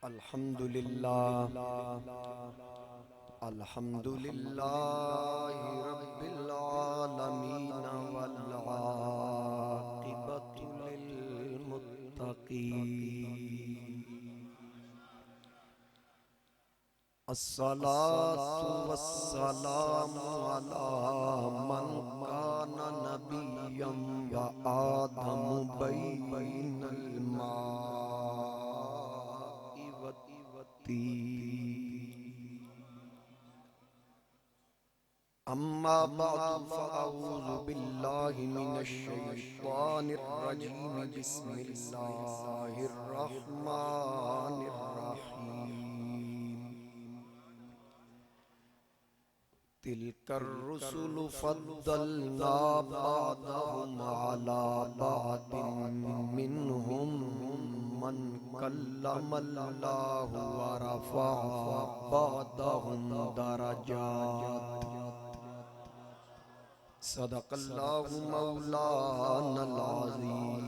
अल्हम्दुलिल्लाह अल्हम्दुलिल्लाहि रब्बिल आलमीन वल आक़िबतु लिल मुत्तक़ीन। अस्सलातु वस्सलामु अला मन काना नबिय्यम व आदमु बैनल माइ वत्तीन। अम्मा बअदु फ़अऊज़ु बिल्लाहि मिनश शैतानिर रजीम। बिस्मिल्लाहिर रहमानिर रहीम। तिलकर रुसुलु फ़द्दलना बअदहुम अला बअदिन मिनहुम मन कल्लमल्लाहु व रफ़अ बअदहुम दरजात। सदक़ल्लाहु मौलानल अज़ीम।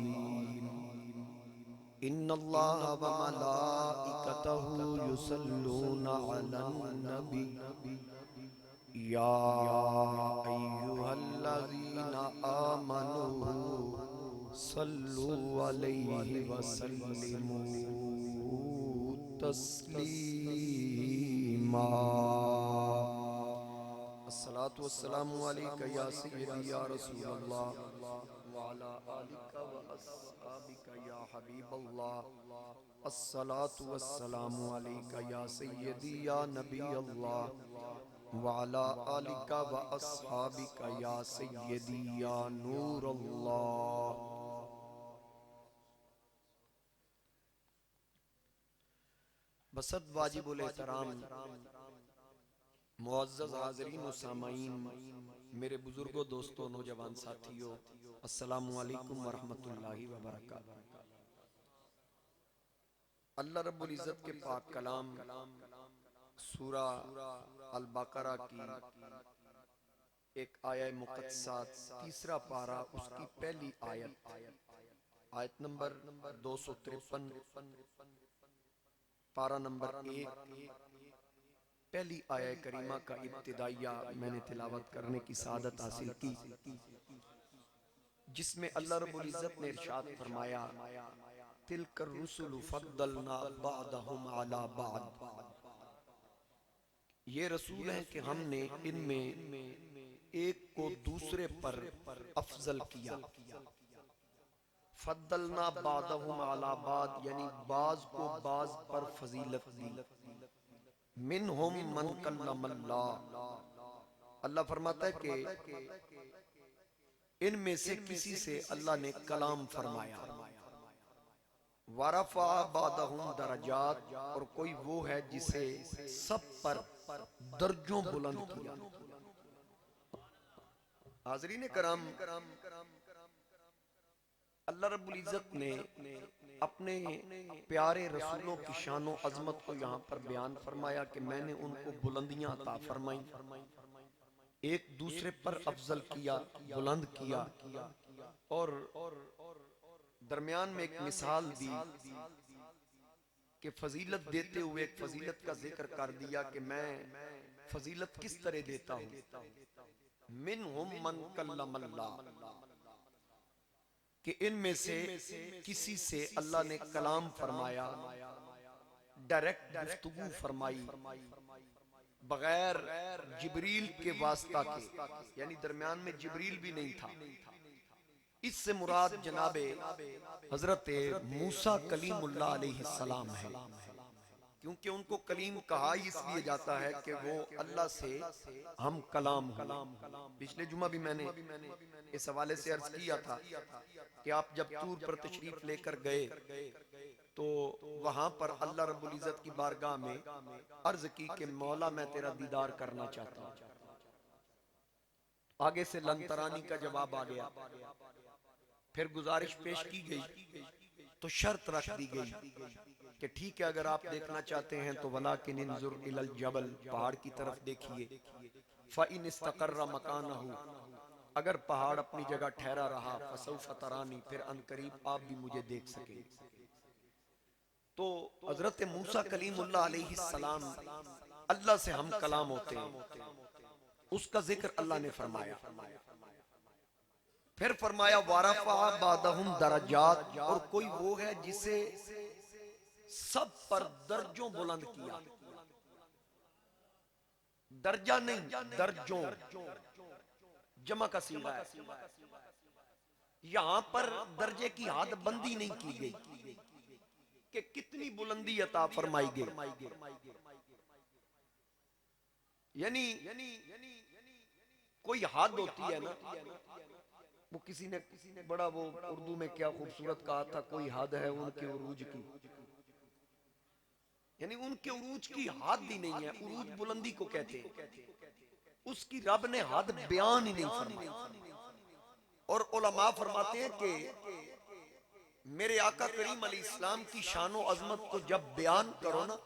इन्नल्लाह व मलाइकतहु युसल्लूना अलन नबी या अय्युहल्लज़ीना आमनू सल्लु अलैहि व सल्लिमू तस्लीमा। अस्सलातु वस्सलामु अलैका या सय्यदी या रसूलल्लाह व अला आलिका व अस्हाबिका या हबीबल्लाह। अस्सलातु वस्सलामु अलैका या सय्यदी या नबी अल्लाह व अला आलिका व अस्हाबिका या सय्यदी या नूर अल्लाह। बसद वाजिबुल एहतराम मुअज़्ज़ज़ हाज़रीन व सामाईन, मेरे बुजुर्गों, दोस्तों, नौजवान साथियों, अस्सलामु अलैकुम व रहमतुल्लाहि व बरकातहू। अल्लाह रब्बुल इज़्ज़त के पाक कलाम सूरा अल बकरा की एक आया मुक़द्दसा, तीसरा पारा, उसकी पहली आयत, आयत नंबर 253, पारा नंबर 1, पहली आया करीमा का इब्तिदाइया मैंने तिलावत करने की सादत हासिल की, जिसमें अल्लाह रब्बुल इज़्ज़त ने इरशाद फरमाया, तिलकर रुसुलु फद्दलना बअदहुम अला बअद। ये रसूल हैं कि हमने इनमें एक को दूसरे पर अफजल किया। फद्दलना बअदहुम अला बअद यानी बाज को बाज पर फजीलत दी। मिनहुम मन कल्लमल्लाह, अल्लाह फरमाता है कि इनमें से किसी से अल्लाह ने कलाम फरमाया। वरफ़ा बअदहुम दरजात, और कोई वो है जिसे सब पर दर्जों बुलंद किया। हाज़रीन कराम, अल्लाह रब्बुल इज़्ज़त ने अपने प्यारे रसूलों की शान व अज़मत को यहाँ पर बयान फरमाया कि मैंने उनको बुलंदियाँ अता फरमाई, एक दूसरे पर अफजल किया, बुलंद किया, और दरमियान में एक मिसाल दी कि फजीलत देते हुए एक फजीलत का जिक्र कर दिया कि मैं फजीलत किस तरह देता हूँ। मिनहुम मन कल्लमल्लाह, कि इनमें से किसी से अल्लाह ने कलाम फरमाया, डायरेक्ट गुफ्तगू फरमाई, बगैर जिब्रील के वास्ता के, यानी दरमियान में जिब्रील भी नहीं था। इससे मुराद जनाबे हजरत मूसा कलीमुल्लाह अलैहिस्सलाम है, क्योंकि उनको कलीम कहा इसलिए जाता है कि वो अल्लाह से हम कलाम हुए। पिछले जुमा भी मैंने इस हवाले से अर्ज किया था कि आप जब तूर पर तशरीफ लेकर गए तो वहां पर अल्लाह रब्बुल इज़्ज़त की बारगाह में अर्ज की कि मौला मैं तेरा दीदार करना चाहता हूँ। आगे से लंतरानी का जवाब आ गया, फिर गुजारिश पेश की गई तो शर्त रख दी गई कि ठीक है, अगर आप देखना चाहते हैं तो वलाकिन इंजुर इलल जबल, पहाड़ की तरफ देखिए, फ़इन इस्तक़र्रा मकानहू, अगर पहाड़ अपनी जगह ठहरा रहा, फसौफ तरानी, फिर अनकरीब आप भी मुझे देख सकेंगे। तो हजरत मूसा कलीमुल्लाह अलैहिस्सलाम, अल्लाह से हम कलाम होते हैं, उसका जिक्र अल्लाह ने फरमाया। फिर फरमाया वारफा बादहुम दरजात, और कोई वो है जिसे सब पर दर्जों बुलंद किया। दर्जा नहीं, दर्जों जमा का सीगा है। यहां पर दर्जे की हद बंदी नहीं की गई कि कितनी बुलंदी अता फरमाई गई, यानी कोई हद होती है ना। वो किसी ने बड़ा वो उर्दू में क्या खूबसूरत कहा था, कोई हद है उनके उरूज की, यानी उनके उरूज की हद ही नहीं है। उरूज बुलंदी को कहते हैं, उसकी रब ने हद बयान ही नहीं फरमाई। और उलमा फरमाते हैं कि मेरे आका करीम अलैहिस्सलाम की शान और अजमत को जब बयान करो ना,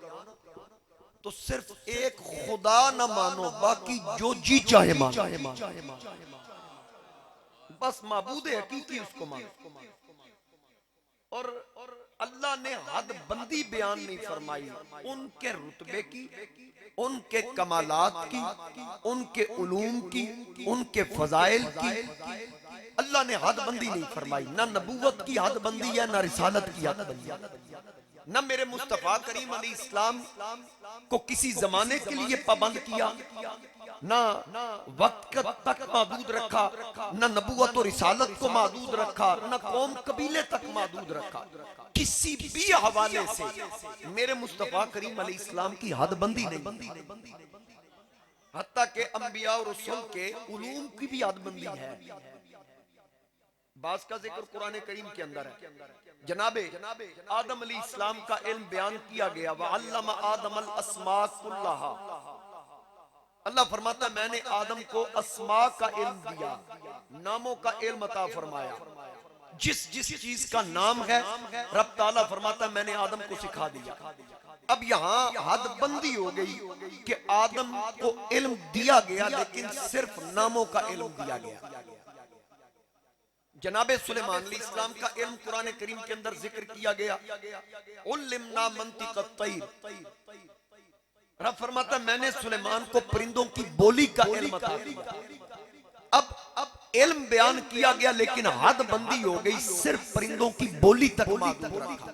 तो सिर्फ एक खुदा ना मानो, बाकी जो जी चाहे मानो, बस माबूद हकीकी उसको मानो। और अल्लाह ने हद बंदी बयान नहीं फरमाई, उनके रुतबे की, उनके कमालात की, उनके उलूम की, उनके फजाइल की अल्लाह ने हद बंदी नहीं फरमाई। ना नबूवत की हद बंदी है, ना रिसालत की हद बंदी है। न मेरे मुस्तफा करीम अलैहिस्सलाम को किसी जमाने के लिए पाबंद किया, ना वक्त तक महदूद रखा, ना नबूवत और रिसालत को महदूद रखा, ना कौम कबीले तक महदूद रखा। किसी भी हवाले से मेरे मुस्तफा करीम अलैहिस्सलाम की हद बंदी नहीं। हत्ता के अंबिया और रसूल के उलूम की भी हद बंदी है। बास का जिक्र कुरान करीम के अंदर है। जनाबे आदम अलैहिस्सलाम का इल्म बयान किया गया, व अल्लमा आदम अल अस्मा कुल्लाहा। अल्लाह फरमाता मैंने आदम को अस्मा का इल्म दिया, नामों का इल्म अता फरमाया। जिस जिस चीज का नाम है रब ताला फरमाता मैंने आदम को सिखा दिया। अब यहाँ हद बंदी हो गई कि आदम को इल्म दिया गया, लेकिन सिर्फ नामों का इल्म दिया गया। जनाबे सुलेमान अलैहिस्सलाम का इल्म कुरान करीम के अंदर जिक्र किया गया, उल्लिमना मंतिक़त तैर। रब फरमाता मैंने सुलेमान को परिंदों की बोली का इल्म अता किया। अब इल्म बयान किया गया, लेकिन हद बंदी हो गई, सिर्फ परिंदों की बोली तक महदूद रखा।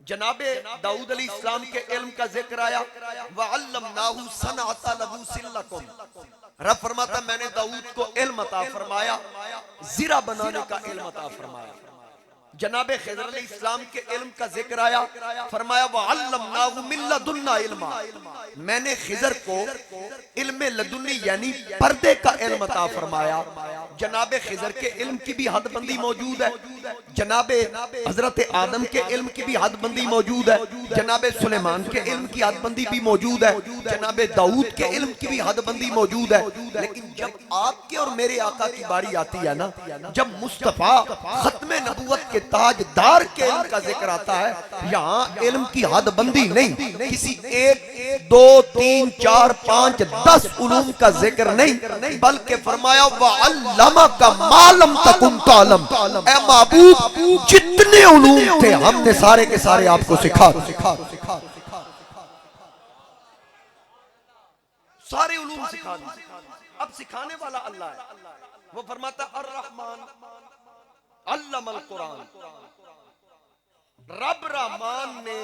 जनाबे दाऊद अलैहिस्सलाम के इल्म का जिक्र आया, व अल्लमनाहु सनअता लबूसिन लकुम। रब फरमाता मैंने दाऊद को इल्म अता फरमाया, ज़िरा बनाने का इल्म अता फरमाया। जनाबे खिज़र अलैहिस्सलाम के इल्म का जिक्र आया, फरमाया व अल्लमनाहु मिन लदुन्ना इल्मा। मैंने खिज़र को इल्म लदुन्नी यानी पर्दे का इल्म अता फरमाया। जनाबे खिज़र के इल्म की भी हदबंदी मौजूद है, जनाबे हजरत आदम के इल्म की भी हदबंदी मौजूद है, जनाबे सुलेमान के इल्म की हदबंदी भी मौजूद है, जनाबे दाऊद के इल्म की भी हदबंदी मौजूद है। लेकिन जब आपके और मेरे आका की बारी आती है ना, जब मुस्तफा खत्मे नबूवत के ताजदार के इल्म का जिक्र आता है, यहाँ इल्म की हदबंदी नहीं, किसी 1 2 3 4 5 10 उलूम का जिक्र नहीं, बल्कि फरमाया व अल्लमा का मालम तकुन तालम। ऐ महबूब जितने उलूम थे हमने सारे के सारे आपको सिखा, सारे उलूम सिखा दिए। अब सिखाने वाला अल्लाह है। वो फरमाता अर रहमान अल्लमल कुरान। रब रहमान ने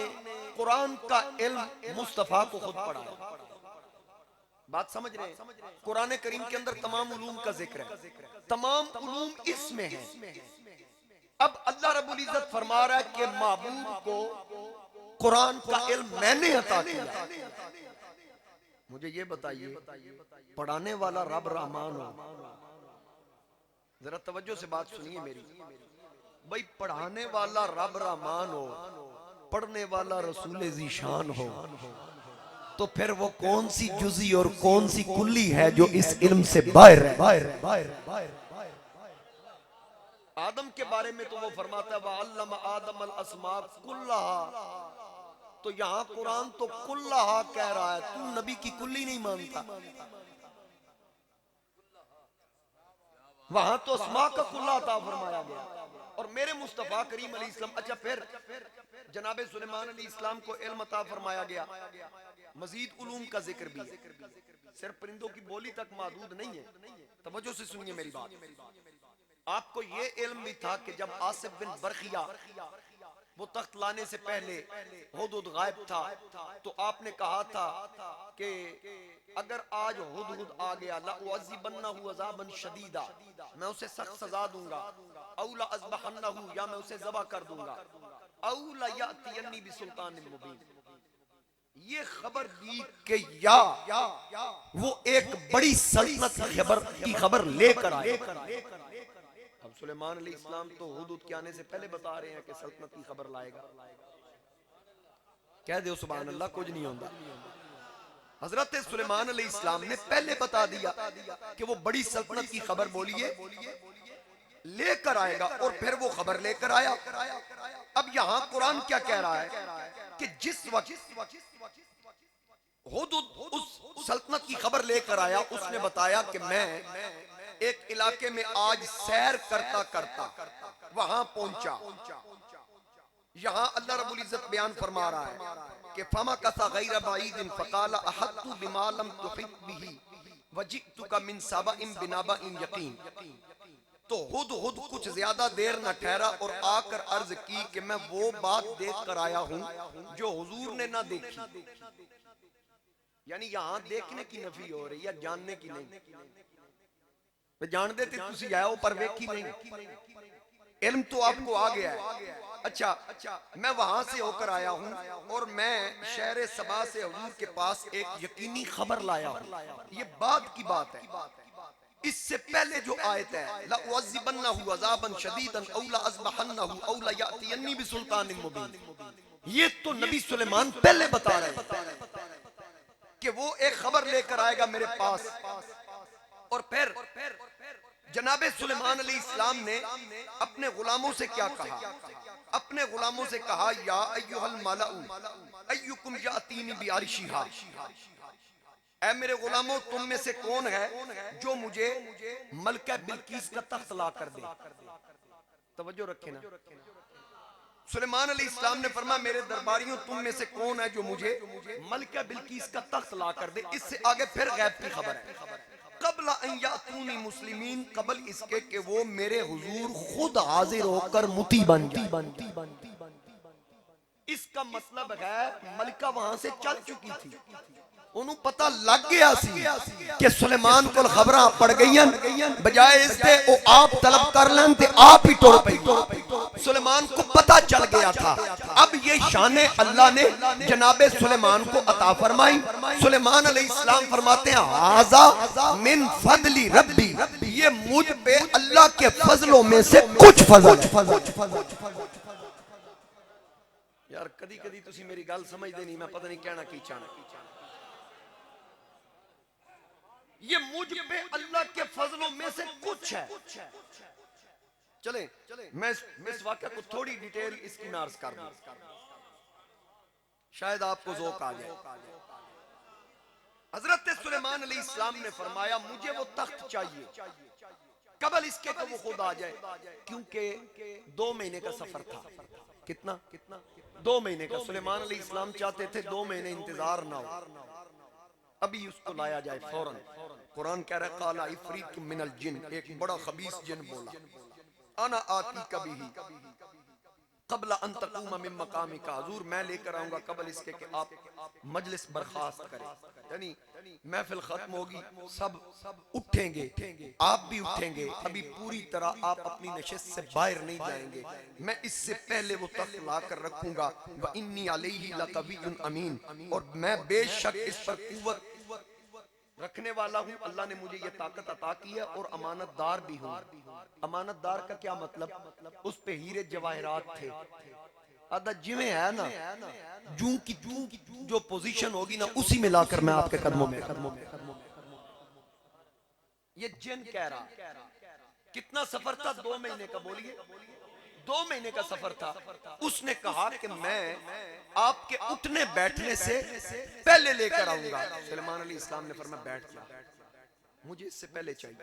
कुरान का इल्म मुस्तफा को खुद पढ़ाया। बात समझ रहे हैं? कुरान करीम के अंदर तमाम उलूम का जिक्र है, तमाम उलूम इसमें है। अब अल्लाह रब्बुल इज्जत फरमा रहा है कि महबूब को कुरान का इल्म मैंने अता किया। मुझे ये बताइए, पढ़ाने वाला रब रहमान हो, जरा तवज्जो से बात सुनिए मेरी भाई, पढ़ाने वाला रब रहमान हो, पढ़ने वाला रसूल ज़ीशान हो, तो फिर वो कौन सी जुज़ी और कौन सी कुल्ली है जो इस इल्म से बाहर है? आदम के बारे में तो वो फरमाता है व अल्लमा आदम अल अस्मा कुल्लाहा। तो यहाँ कुरान तो कुल्लाहा कह रहा है, तू नबी की कुल्ली नहीं मानता। वहां तो अस्मा का कुल्ला अता फरमाया गया, और मेरे मुस्तफ़ा करीम अलैहिस्सलाम। अच्छा, फिर जनाब सुलेमान अलैहिस्सलाम को इल्म अता फरमाया गया, मजीद उलूम का जिक्र भी है, सिर्फ परिंदों की बोली तक महदूद नहीं है। तवज्जो से सुनिए मेरी बात। आपको ये इल्म भी था कि जब आसिफ बिन बरखिया वो तख्त लाने से पहले हुदहुद गायब था, तो आपने कहा था कि अगर आज हुदहुद आ गया लअज़िबन्नहु अज़ाबन शदीदा, मैं उसे सख्त सजा दूंगा, औ लअज़बहन्नहु, या मैं उसे ज़बह कर दूंगा, औ लयअतियन्नी बिसुल्तानिन मुबीन। ये खबर दी कि या वो एक बड़ी सल्तनत की खबर लेकर आए। अब सुलेमान अलैहिस्सलाम तो हुदहुद के आने से पहले बता रहे हैं कि सल्तनत की खबर लाएगा। कह दो सुभान अल्लाह, कुछ नहीं होता। हजरत सुलेमान अलैहिस्सलाम ने पहले बता दिया कि वो बड़ी सल्तनत की खबर बोलिए लेकर आएगा, और फिर वो खबर लेकर आया। अब यहां कुरान क्या कह रहा है कि जिस वक्त हुदहुद उस सल्तनत की खबर लेकर आया, उसने बताया कि मैं एक इलाके में आज सैर करता करता वहां पहुंचा। यहां अल्लाह रब्बुल इज्जत बयान फरमा रहा है कि फमा कसा गैर बाईदिन फकाला अहत्तु बिमा लम तुहित बिही वजितुका मिन साबाइन बिनाबाइन यकीन। तो हुदहुद कुछ ज्यादा देर न ठहरा और आकर अर्ज की कि मैं वो बात देख कर आया हूं जो हुजूर ने ना देखी। यानी यहां देखने की नफी हो रही है, जानने की नहीं। जान देते तुसी आए हो पर वेखी नहीं, इल्म तो आपको आ गया है। अच्छा, मैं वहां से होकर आया हूं और मैं शहर सबा से हुजूर के पास एक यकीनी खबर लाया हूं। ये बाद की बात है। इससे पहले जो आयत है लअज़िबन्नहु अज़ाबन शदीदन औ लअज़बहन्नहु औ लयअतियन्नी बिसुल्तानिन मुबीन, ये तो नबी सुलेमान पहले बता रहे हैं कि वो एक खबर लेकर आएगा मेरे पास। और फिर जनाबे सुलेमान अलैहिस्सलाम ने अपने गुलामों से क्या कहा? अपने गुलामों से कहा या अय्युहल मलाउ अय्युकुम यातीनी बिअर्शिहा, ऐ मेरे गुलामों तुम में से कौन है जो मुझे मलका बिल्कीस का तख्त ला कर दे। तवज्जो रखे ना। सुलेमान अलैहिस्सलाम ने फरमाया मेरे दरबारियों तुम में से कौन है जो मुझे मलका बिल्कीस का तख्त ला कर दे। इससे आगे फिर गैब की खबर है, कबला अन यातूनी मुस्लिमीन, कबल इसके कि वो मेरे हुजूर खुद हाजिर होकर मुती बन जाए। इसका मतलब है मलका वहां से चल चुकी थी, उन्होंने पता लग गया सी कि सुलेमान को खबरां पड़ गई, बजाय इसके वो आप तलब कर लें ते आप ही टुर पई। सुलेमान को पता चल गया था। अब ये शाने अल्लाह ने जनाबे सुलेमान को अता फरमाई। सुलेमान अलैहिस्सलाम फरमाते हैं हाजा मिन फदली रब्बी, ये मुझ पे अल्लाह के फजलों में से कुछ फजल। यार कदी कदी तुसी मेरी गल समझदे नहीं, मैं पता नहीं कहना की चाहना। ये मुझ पे अल्लाह के फजलों में से कुछ है। चले मैं इस वाक़या को थोड़ी डिटेल इसकी में अर्ज कर दूं, शायद आपको ज़ौक़ आ जाए। हजरत सुलेमान अलैहिस्सलाम ने फरमाया मुझे वो तख्त चाहिए कबल इसके कि वो खुद आ जाए, क्योंकि 2 महीने का सफर था। कितना 2 महीने का। सुलेमान अलैहिस्सलाम चाहते थे 2 महीने इंतजार ना हो, अभी उसको लाया जाए फौरन। कुरान कह रहा है काला इफरीत मिनल जिन, एक बड़ा खबीस जिन बोला अना आती कभी कबला अन तकूम मिन मकामिका, हुजूर मैं लेकर आऊंगा कबल इसके कि आप मजलिस बर्खास्त करें। यानी महफिल खत्म होगी, सब उठेंगे, आप भी उठेंगे, अभी पूरी तरह आप अपनी नशिस्त से बाहर नहीं जाएंगे। मैं इससे पहले वो तख्त ला कर रखूंगा। व इन्नी अलैहि लकवियुन अमीन, और मैं बेशक इस पर कुव्वत रखने वाला हूँ। अल्लाह ने मुझे ये ताकत अता की है और अमानतदार भी हूँ। अमानतदार का क्या मतलब? उस पे हीरे जवाहरात थे। अदा जिਵੇਂ है ना, जू की जो पोजीशन होगी ना उसी में लाकर मैं आपके कदमों में। ये जिन कह रहा कितना सफर था? 2 महीने का। बोलिए 2 महीने का सफर था। उसने कहा कि मैं आपके उठने बैठने से पहले लेकर आऊंगा। सुलेमान अलैहिस्सलाम ने फरमाया बैठ जा, मुझे इससे पहले चाहिए।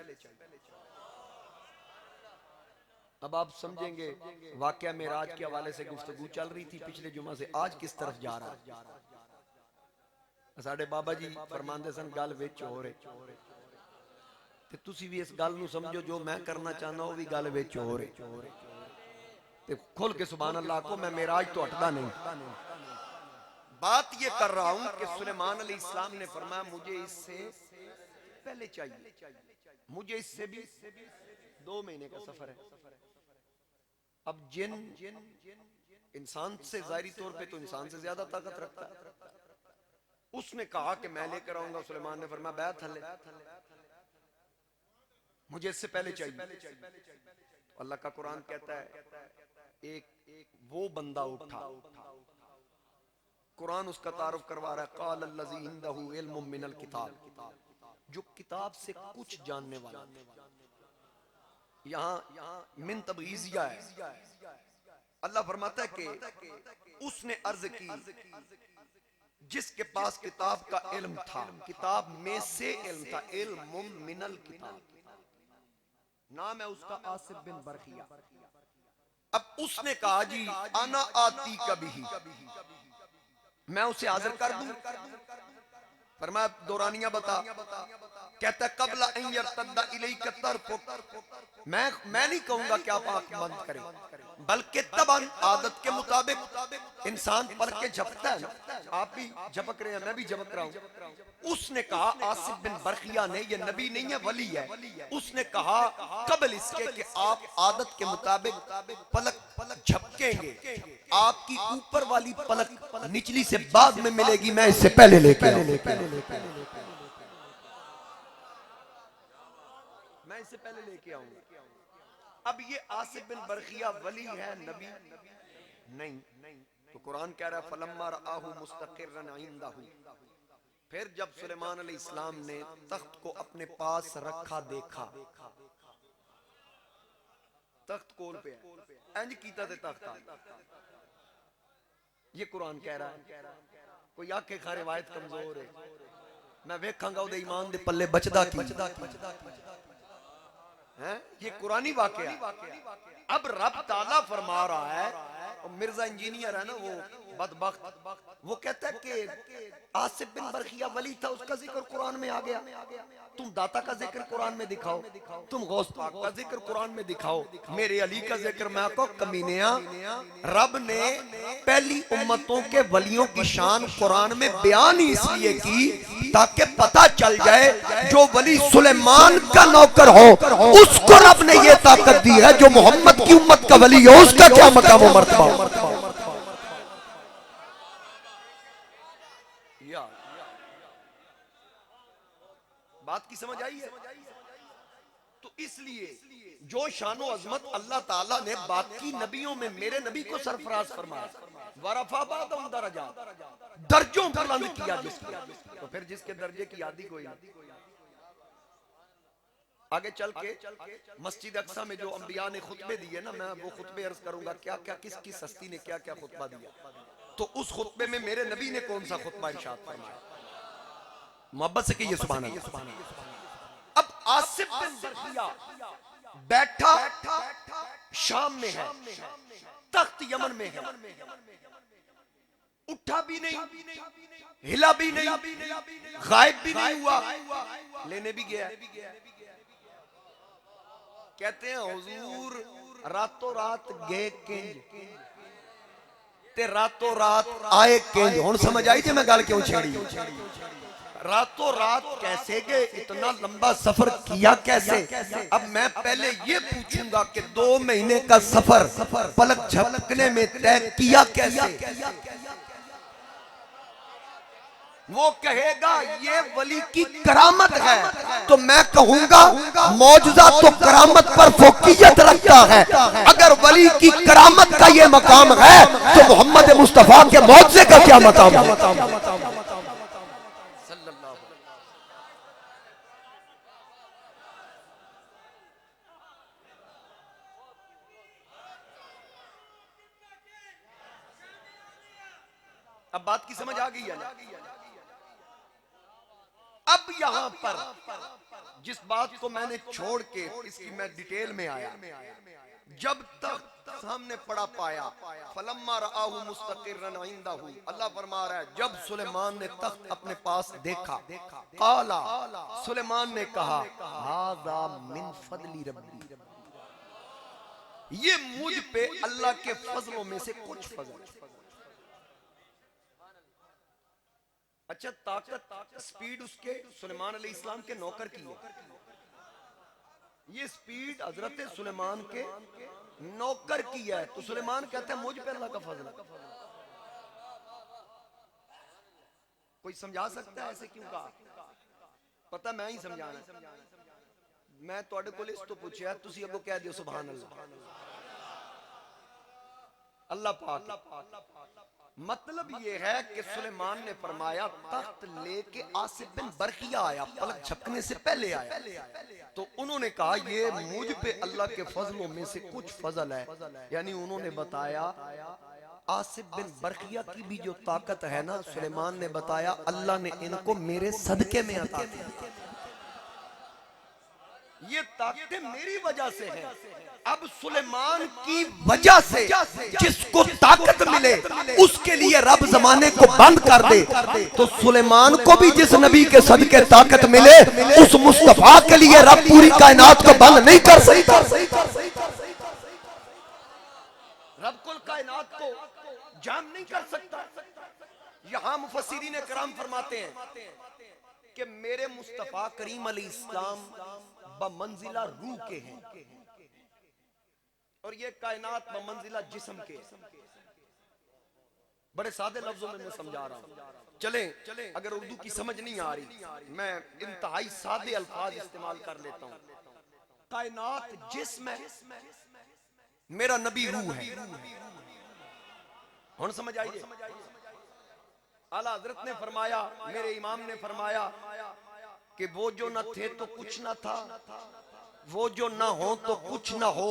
अब आप समझेंगे वाकया मेराज के हवाले से गुफ्तगू चल रही थी पिछले जुमा से, आज किस तरफ जा रहा है। साडे बाबा जी फरमांदे सन गल विच हो रहे ते तुसी भी इस गल नू समझो, जो मैं करना चाहना वो भी गल विच हो रहे ते खुल के सुभान अल्लाह को। मैं मेराज तो हटदा नहीं, बात ये कर रहा हूं कि सुलेमान अलैहिस्सलाम ने फरमाया मुझे इससे पहले चाहिए, मुझे इससे भी 2 महीने का सफर है। अब जिन इंसान से जाहिरी तौर पे तो इंसान से ज्यादा ताकत रखता है, उसने कहा कि मैं लेकर आऊंगा। सुलेमान ने फरमाया बैत हले, मुझे इससे पहले चाहिए। तो अल्लाह का कुरान कहता है एक वो बंदा उठा, कुरान उसका तारुफ करवा रहा है, काल अल्लज़ी इंदहु इल्मुम मिनल किताब, जो किताब से कुछ जानने वाला। यहाँ मिन तबगीजिया है। अल्लाह फरमाता है कि उसने अर्ज की जिसके पास किताब का इल्म था, किताब में से इल्म था, इल्मुम मिनल किताब, नाम है उसका आसिफ बिन बरखिया। अब उसने कहा जी अना आती कभी, मैं उसे हाजिर कर दूं। फरमाया दौरानिया बता। कहता है कबला अन यरतद्दा इलैका तरफुक, मैं नहीं कहूंगा कि आप आंख बंद करें, बल्कि तबन आदत के मुताबिक इंसान पढ़ के झपकता है ना, आप भी झपक रहे हैं, मैं भी झपक रहा हूं। उसने कहा आसिफ बिन बरखिया ने, ये नबी नहीं है वली है, उसने कहा कबल इसके कि आप आदत के मुताबिक पलक झपकेंगे, आपकी ऊपर वाली पलक निचली से बाद में मिलेगी, मैं इससे पहले लेके मैं इससे पहले लेके आऊंगा। अब ये आसिफ बिन बरखिया वली है, नबी नहीं। तो कुरान कह रहा है फलम्मा रआहु मुस्तकिर्रन इंदहु, फिर जब सुलेमान अलैहिस्सलाम ने तख्त को अपने पास रखा देखा, तख्त कोल पे इंज कीता ते तख्त, ये कुरान कह रहा है। कोई आखे खा रिवायत कमजोर है, मैं वेखांगा उदे ईमान दे पल्ले बचदा की है, ये कुरानी वाकया। अब रब ताला फरमा रहा है, और मिर्जा इंजीनियर है ना वो बदबख्त, वो कहता है कि आसिफ बिन बरखिया वली था, उसका जिक्र कुरान में आ गया, तुम दाता का जिक्र कुरान में दिखाओ, तुम गौस पाक का जिक्र कुरान में दिखाओ, मेरे अली का जिक्र मैं को कमीनिया। रब ने पहली उम्मतों के वलियों की शान कुरान में बयान इसलिए की ताकि पता चल जाए जो वली सुलेमान का नौकर हो उसको रब ने ये ताकत दी है, जो मोहम्मद की उम्मत का वली हो उसका क्या मकाम व मर्तबा। बात की समझ आई है? तो इसलिए जो शानो अजमत अल्लाह ताला ने बाकी नबियों में मेरे नबी को सरफराज फरमाया, वरफा बादहुम दरजात, दर्जों बुलंद किया जिसको, तो फिर जिसके दर्जे की याद ही कोई नहीं। आगे चल के मस्जिद अक्सा में जो अंबिया ने खुतबे दिए ना, मैं वो खुतबे अर्ज करूंगा क्या क्या किस किस हस्ती ने क्या क्या खुतबा दिया। तो उस खुतबे में मेरे नबी ने कौन सा खुतबा इरशाद फरमाया, मोहब्बत से कहिए सुभान अल्लाह। अब आसिफ बिन बरखिया बैठा शाम में है, तख्त यमन में है, उठा भी नहीं, हिला भी नहीं, गायब भी नहीं हुआ, लेने भी गया। कहते हैं हुजूर रातों रात गए किंज ते रातों रात आए किंज। हुण समझ आई जे मैं गल क्यों छेड़ी। रातों रात कैसे गए, इतना लंबा सफर किया कैसे। अब मैं पहले ये पूछूंगा कि 2 महीने का सफर पलक झपकने में तय किया कैसे। वो कहेगा ये वली की करामत है, तो मैं कहूंगा मौजूदा तो करामत पर फोकियत रखता है। अगर वली की करामत का ये मकाम है तो मोहम्मद मुस्तफा के मौजूदे का क्या मकाम है। अब बात की समझ आ गई है ना। अब यहां पर जिस बात को मैंने छोड़ के इसकी मैं डिटेल में आया, जब तक सामने पड़ा पाया, फलम्मा रआहु मुस्तकिर्रन इंदहु, अल्लाह फरमा रहा है जब सुलेमान ने तख्त अपने पास देखा, काला, सुलेमान ने कहा, हाज़ा मिन फज़ली रब्बी, ये मुझ पे अल्लाह के फजलों में से कुछ फजल। अच्छा, ताकत स्पीड उसके सुलेमान अलैहिस्सलाम के नौकर की है, ये स्पीड हजरत सुलेमान के नौकर की है। तो सुलेमान कहते हैं मुझ पे अल्लाह का फजल है। कोई समझा सकता है ऐसे क्यों कहा? पता मैं ही समझाना, मैं तुहाडे कोल इस तो पूछया, तुसी अगो कह दियो सुभान अल्लाह, अल्लाह पाक। मतलब ये है कि सुलेमान ने फरमाया तख्त लेके आसिफ बिन बरकिया आया, पलक झपकने से पहले आया, तो उन्होंने कहा ये मुझ पे अल्लाह के फजलों में से कुछ फजल है। यानी उन्होंने बताया आसिफ बिन बरकिया की भी जो ताकत है ना, सुलेमान ने बताया अल्लाह ने इनको मेरे सदके में अता किया, ये ताकतें मेरी वजह से हैं। अब सुलेमान की वजह से जिसको ताकत मिले उसके लिए रब जमाने को बंद कर दे, तो सुलेमान को भी जिस नबी के सदके ताकत मिले उस मुस्तफा के लिए रब पूरी कायनात को बंद नहीं कर सकता। रब कुल कायनात को जाम नहीं कर सकता। यहां मुफस्सिरीन कराम फरमाते हैं कि मेरे मुस्तफा करीम अलैहिस्सलाम बमंजिला रूह के हैं और ये कायनात बमंजिला जिस्म के। बड़े सादे लफ्जों में मैं समझा रहा हूं, चले अगर उर्दू की समझ नहीं आ रही मैं इंतहाई सादे अल्फाज इस्तेमाल कर लेता हूं। कायनात जिस्म है, मेरा नबी रूह है। हुन समझ आइए, आला हजरत ने फरमाया, मेरे इमाम ने फरमाया कि वो जो न थे तो कुछ न था, वो जो न हो तो कुछ न हो,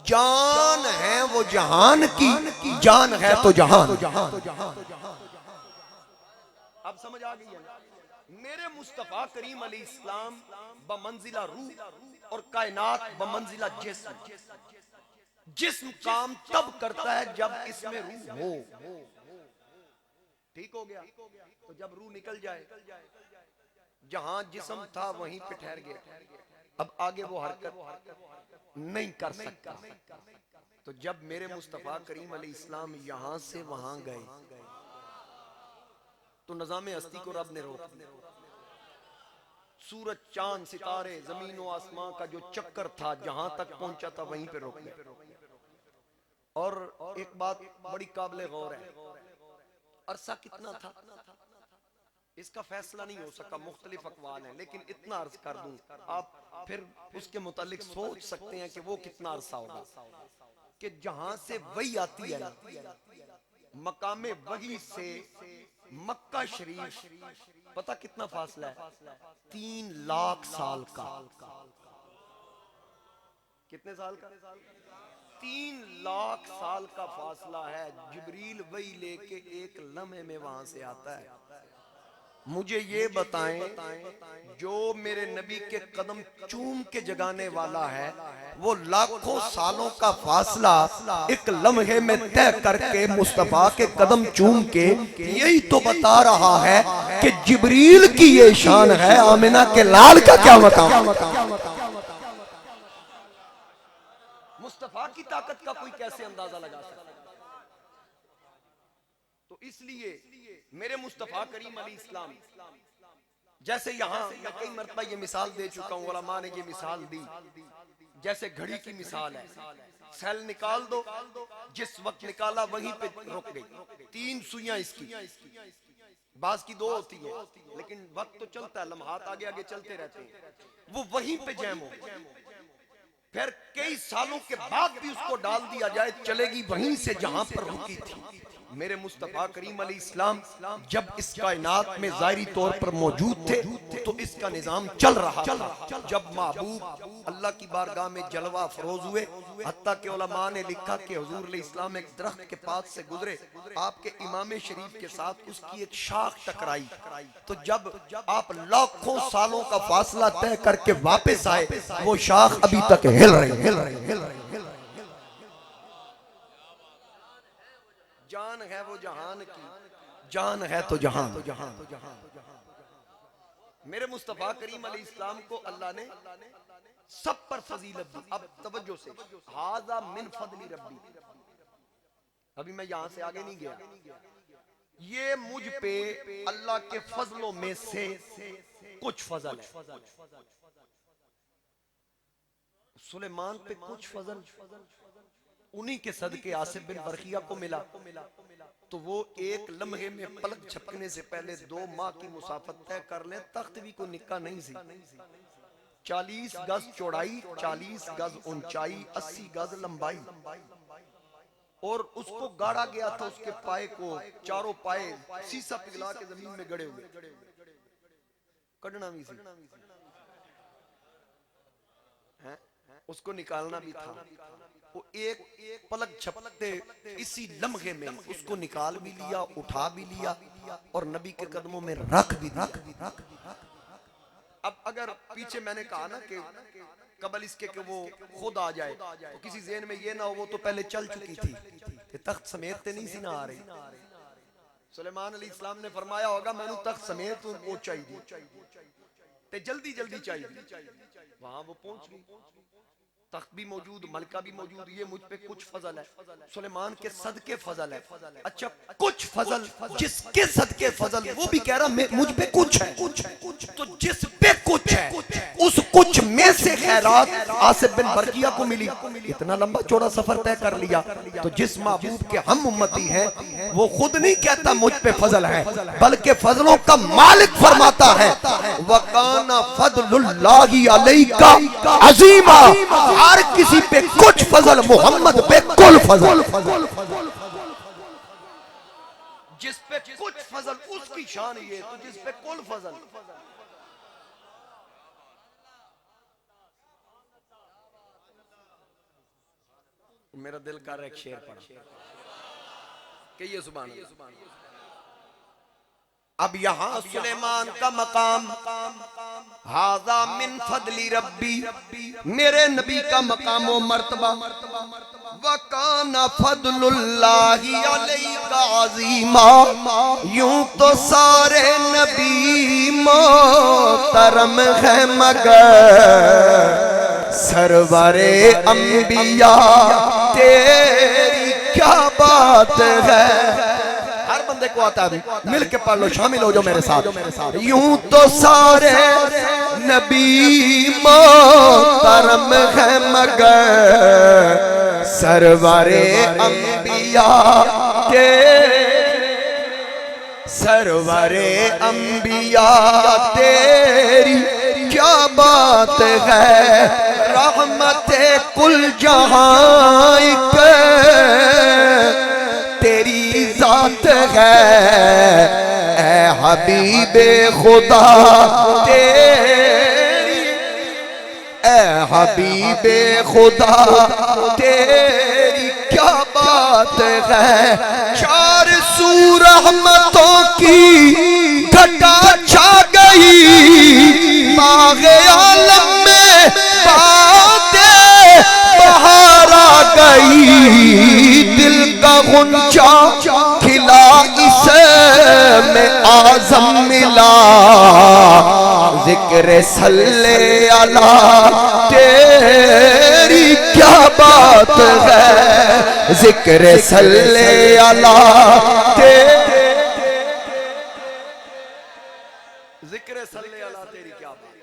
जान है वो जहान की, जान है तो जहान। अब समझ आ गई है ना? मेरे मुस्तफा करीम अलैहिस्सलाम बमंजिला रूह और कायनात बमंजिला जिस्म। जिस्म काम तब करता है जब इसमें रूह हो। ठीक हो गया? तो जब रूह निकल जाए, जहां जिस्म था वहीं पे ठहर गया, अब आगे वो हरकत नहीं कर सकता। तो जब मेरे मुस्तफा करीम अलैहिस्सलाम यहां से वहां गए तो निज़ाम हस्ती को रब ने रोक दिया। सूरज चांद सितारे जमीन और आसमां का जो चक्कर था जहां तक पहुंचा था वहीं पे रोक दिया। और एक बात बड़ी काबिल गौर है, अरसा कितना था इसका फैसला नहीं हो सका, मुख्तलिफ अकवाल हैं, लेकिन इतना अर्ज कर दूं आप फिर उसके मुतालिक सोच सकते हैं कि वो कितना अरसा होगा। कि जहां से वही आती है ना, मकामे वही से मक्का शरीफ पता कितना फासला है? 3 लाख साल का। कितने साल का? 3 लाख साल का फासला है। जिब्रील वही लेके एक लम्हे में वहां से आता है। मुझे ये बताएं, जो मेरे नबी के कदम चूम के जगाने वाला है, वो लाखों सालों का फासला एक लम्हे में तय करके मुस्तफा के कदम चूम के यही तो बता रहा है कि जिब्रील की ये शान है, आमिना के लाल का क्या मकाम। मुस्तफा की ताकत का कोई कैसे अंदाजा लगा सकता? तो इसलिए मेरे मुस्तफा करीम अलैहिस्सलाम, जैसे यहां मैं कई मरतबा ये मिसाल दे चुका हूं, उलमा ने ये मिसाल दी, जैसे घड़ी की मिसाल है, सेल निकाल दो, जिस वक्त निकाला वहीं पे रुक गई। 3 सुइयां इसकी, बाज की 2 होती है, लेकिन वक्त तो चलता है, लम्हात आगे आगे चलते रहते हैं, वो वहीं पे जैम हो। फिर कई सालों के बाद भी उसको डाल दिया जाए, चलेगी वहीं से जहां पर रुकी थी। मेरे मुस्तफा करीम अलैहिस्सलाम जब इस कायनात में ज़ाहिरी तौर पर मौजूद थे तो इसका निजाम चल रहा था। जब महबूब अल्लाह की बारगाह में जलवा फरोज हुए, हत्ता के उलमा ने लिखा कि हुजूर अलैहिस्सलाम एक दरख्त के पास से गुजरे, आपके इमाम शरीफ के साथ उसकी एक शाख टकराई, तो जब आप लाखों सालों का फासला तय करके वापस आए, वो शाख अभी तक हिल रही। है वो जहान की, जान है तो जहान। मेरे मुस्तफा करीम अलैहिस्सलाम को अल्लाह ने सब पर फजीलत दी। अब तवज्जो से, हाजा मिन फदली रब्बी, अभी मैं यहां से आगे नहीं गया, ये मुझ पे अल्लाह के फजलों में से कुछ फजल है। सुलेमान पे कुछ फजल उन्हीं के सदके आसिफ बिन बरखिया को मिला, तो वो एक लम्हे में पलक झपकने से पहले 2 माह की मुसाफत तय कर ले। तख्त भी कोई निक्का नहीं सी, 40 गज चौड़ाई, 40 गज ऊंचाई, 80 गज लंबाई, और उसको गाड़ा गया था उसके पाए को, चारों पाए शीशा पिघला के जमीन में गड़े हुए, कड़ना भी सी है, उसको निकालना भी था। वो एक पलक झपकते इसी लम्हे में उसको निकाल भी लिया, उठा भी लिया और नबी के कदमों में रख भी दिया। अब अगर पीछे मैंने कहा ना कि कबल इसके कि वो खुद आ जाए, तो किसी ज़हन में ये ना हो वो तो पहले चल चुकी थी, कि तख्त समेत ते नहीं सी ना आ रही। सुलेमान अलैहिस्सलाम ने फरमाया होगा मैंने तख्त समेत वो चाहिए, ते जल्दी जल्दी चाहिए। वहां वो पहुंच गई, तख्त भी मौजूद, मलका भी मौजूद, ये मुझ पे कुछ फजल है, सुलेमान के सदके फजल है। अच्छा, कुछ फजल, जिसके सदके फजल, वो भी कह रहा मुझ पे कुछ है, तो जिस पे कुछ है उस कुछ में से खैरात आसिफ बिन बरकिया को मिली। इतना लंबा चौड़ा सफर तय कर लिया, तो जिस महबूब के हम उम्मती हैं वो खुद नहीं कहता मुझ पे फजल है, बल्कि फजलों का मालिक फरमाता है वकाना फदलुल्लाहि अलैका अज़ीमा, हर किसी पे कुछ फजल, मोहम्मद पे कुल फजल। जिस पे कुछ फजल उसकी शान ये, तो जिस पे कुल फजल। मेरा दिल कर रहा है एक शेर पढ़ा, कहिए सुभान अल्लाह। अब यहाँ सुलेमान का मकाम, हाजा मिन फदली रब्बी, मेरे नबी का मकाम व मर्तबा, वकाना फदलुल्लाहि अलैका अज़ीमा, यूं तो सारे नबी मोहतरम है मगर सरवरे अंबिया तेरी क्या बात है। हर बंदे को आता है, मिल के पढ़ लो, शामिल हो जाओ मेरे साथ। यूं तो सारे नबी मोहतरम है मगर सरवरे अंबिया सरवरे अंबिया तेरी क्या बात है, रहमते कुल जहां के तेरी जात है, ऐ हबीबे खुदा तेरी, ऐ हबीबे खुदा तेरी क्या बात है। 400 रहमतों की घटा छा गई, बाग़े आलम में बातें बहार आ गई, दिल का गुंजा खिला इसे में आज़म मिला, जिक्र सल्ले अला तेरी क्या बात है, जिक्र सल्ले अला जिक्र सल्ले अला तेरी क्या बात।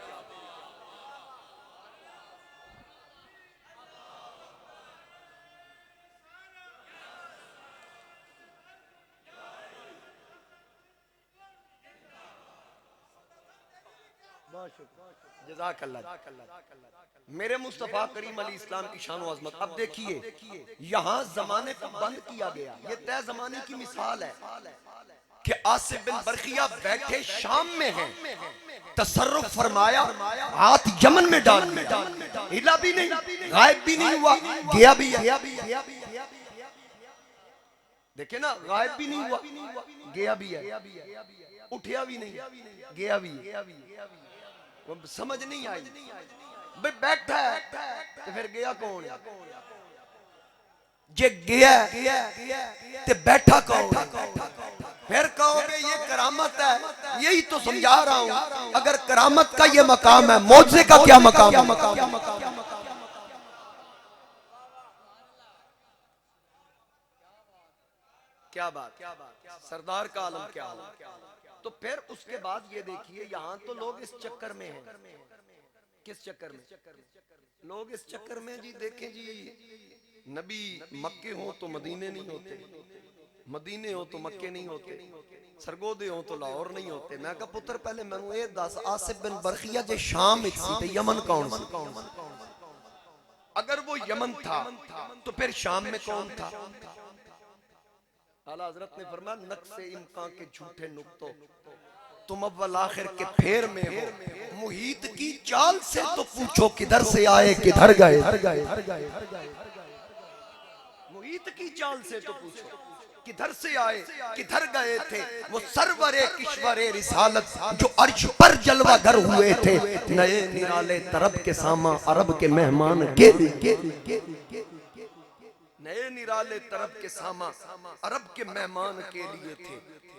मेरे मुस्तफा करीम अली इस्लाम की शान अज़मत। अब देखिए यहाँ जमाने को बंद किया गया, ये तय जमाने की मिसाल है कि आसिफ बिन बरखिया बैठे शाम में हैं, तसर्रुफ फरमाया, हाथ यमन में डाल दिया, हिला भी नहीं, गायब भी नहीं हुआ, गया भी है। देखे ना, गायब भी नहीं हुआ, गया भी है, उठिया भी नहीं, गया भी है। वो समझ नहीं आई, भाई बैठा है तो फिर गया कौन है? जे गया ते बैठा कौन, फिर कहोगे ये करामत है। यही तो समझा रहा हूं, अगर करामत का ये मकाम है, मौजे का क्या मकाम है? क्या बात, सरदार का आलम क्या हो। तो फिर उसके बाद ये देखिए, यहाँ तो लोग इस चक्कर में हैं। किस चक्कर में लोग इस चक्कर में जी, देखें जी, नबी मक्के हो तो मदीने नहीं होते, मदीने हो तो मक्के नहीं होते, सरगोदे हो तो लाहौर नहीं होते। मैं कहा पुत्र पहले मैनू ये दस, आसिफ बिन बरखिया जे शाम विच सी ते यमन कौन सी? अगर वो यमन था तो फिर शाम में कौन था? आला हजरत ने फरमाया, नक्शे इम्कान के झूठे नुक्तों, तुम अव्वल आखिर के फेर में हो। मुहीत की चाल से तो पूछो किधर से आए किधर गए। मुहीत की चाल से तो पूछो किधर से आए किधर गए थे। वो सरवरे किश्वरे रिसालत जो अर्श पर जलवा घर हुए थे, नए निराले तरब के सामा अरब के मेहमान के लिए। नए निराले तरब के सामा अरब के मेहमान के लिए थे।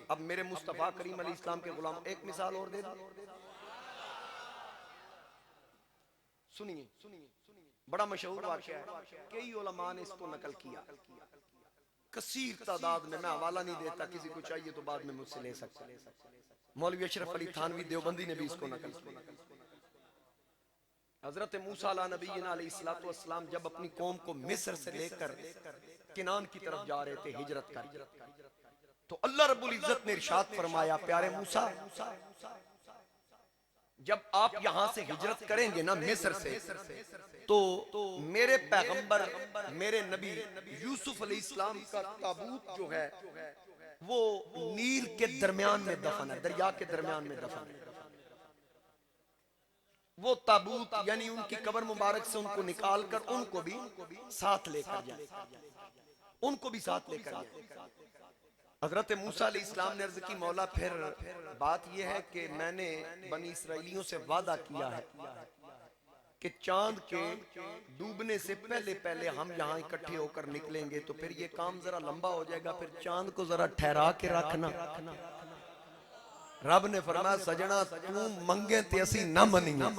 अब मेरे मुस्तफा करीम अलैहिस्सलाम के गुलाम, एक मिसाल और दे दूं, सुनिए, बड़ा मशहूर वाक़या है, कई उलमा ने इसको नकल किया, कसीर तादाद में। मैं हवाला नहीं देता, किसी को चाहिए तो बाद में मुझसे ले सकता। मौलवी अशरफ अली थानवी देवबंदी ने भी इसको नकल किया। हजरत मूसा नबीना अलैहिस्सलातु वस्सलाम जब अपनी कौम को मिस्र से लेकर किनान की तरफ जा रहे थे हिजरत कर, तो अल्लाह रब्बुल इज्जत ने इरशाद फरमाया, प्यारे मूसा, जब आप यहां से हिजरत करेंगे ना मिस्र से, तो मेरे पैगंबर मेरे नबी यूसुफ अलैहिस्सलाम का ताबूत जो है वो नील के दरमियान में दफन है, दरिया के दरमियान में दफन है। वो ताबूत यानी उनकी कब्र मुबारक से उनको निकाल कर उनको भी साथ लेकर जाए, उनको भी साथ लेकर जाए। हजरत मूसा अलैहिस्सलाम ने अर्ज की, मौला फिर बात यह है कि मैंने बनी इसराइलियों से वादा किया है कि चांद के डूबने से पहले पहले हम यहाँ इकट्ठे होकर निकलेंगे, तो फिर ये काम जरा लंबा हो जाएगा, फिर चांद को जरा ठहरा के रखना। रब ने फरमाया, सजना तू मंगे ते असी ना मनीए।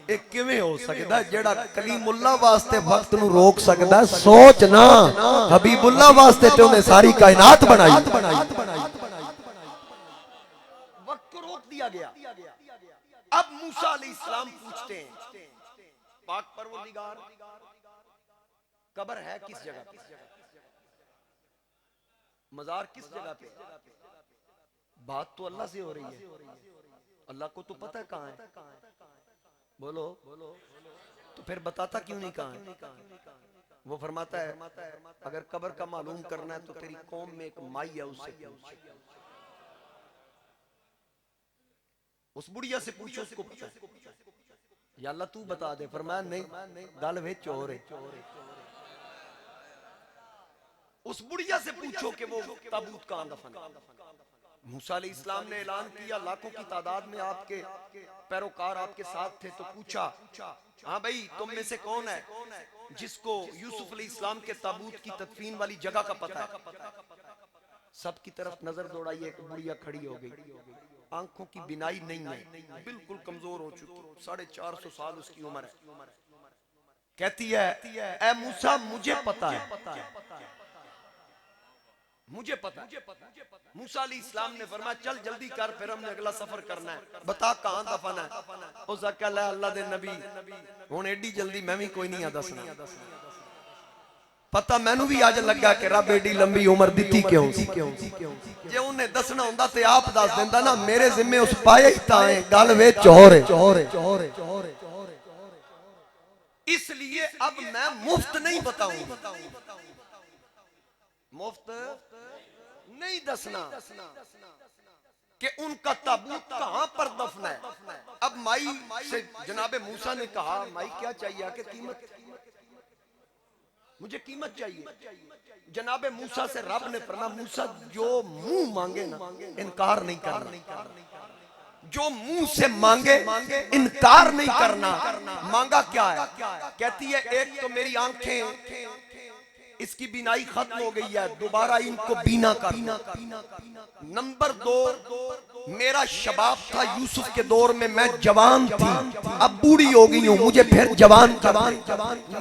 एक किवें हो सकदा जेड़ा कलीमुल्लाह वास्ते वक्त नु रोक सकदा? सोच ना, हबीबुल्लाह वास्ते ते उन्हें सारी कायनात बनाई, वक्त को रोक दिया गया। अब मूसा अलैहिस्सलाम पूछते हैं, पाक परवरदिगार कब्र है किस जगह पे, मजार किस जगह पे? बात तो अल्लाह से हो रही है, अल्लाह को तो पता है कहाँ है, बोलो, तो फिर बताता क्यों नहीं कहाँ है? वो फरमाता है, अगर कब्र का मालूम करना है तो तेरी कौम में एक माई है, उससे पूछ, उस बुढ़िया से पूछो, उसको पता है। या अल्लाह तू बता दे। फरमाया नहीं, गल विच हो रही, उस बुढ़िया से पूछो कि वो ताबूत कहाँ दफन है। मूसा अलैहिस्सलाम ने ऐलान किया, लाखों की तादाद में आपके पैरोकार आपके साथ थे, तो पूछा, हाँ भाई तुम में से कौन है जिसको यूसुफ अलैहिस्सलाम के ताबूत की तदफीन वाली जगह का पता है? सबकी तरफ नजर दौड़ाई, एक बुढ़िया खड़ी हो गई, आंखों की बिनाई नहीं है, बिल्कुल कमजोर हो चुकी, 450 साल उसकी उम्र है। कहती है, ऐ मूसा मुझे पता है, मुझे पता है। मूसा अलैहिस्सलाम ने फरमाया, चल जल्दी कर, फिर हमने अगला सफर करना है, बता कहां दफन है। उस अल्लाह दे नबी हुन एडी जल्दी मैं भी कोई नहीं आ दसना, पता मैनू भी अज लगा कि रब एडी लंबी उम्र दी क्यों सी। जे उन्हें दसना हुंदा ते आप दस देंदा ना, मेरे जिम्मे उस पाए ही ताए गल विच होरे। इसलिए अब मैं मुफ्त नहीं बताऊंगा, मुफ्त नहीं दसना कि उनका ताबूत कहां पर दफन है। अब माई से जनाबे मूसा ने कहा, माई क्या चाहिए? कि कीमत, मुझे कीमत चाहिए। जनाबे मूसा से रब ने फरमाया, मूसा जो मुंह मांगे ना इनकार नहीं करना, जो मुंह से मांगे इनकार नहीं करना। मांगा क्या है? कहती है, एक तो मेरी आंखें इसकी बीनाई खत्म हो गई है, दोबारा इनको बीना कर। नंबर 2, मेरा शबाब था यूसुफ के दौर में, मैं जवान थी, अब बूढ़ी हो गई हूं, मुझे फिर जवान कर।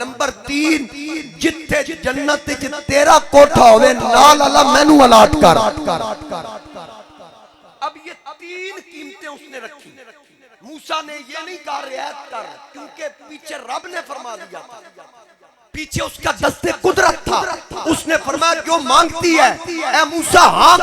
नंबर 3, जिथे जन्नत तेरा कोठा होवे नाल अला मैनू अलाट कर। अब ये 3 कीमतें उसने रखी। मूसा ने ये नहीं कहा रियायत कर, क्योंकि पीछे रब ने फरमा दिया था, पीछे उसका दस्ते कुदरत था। उसने फरमाया जो मांगती है ए मूसा हाँ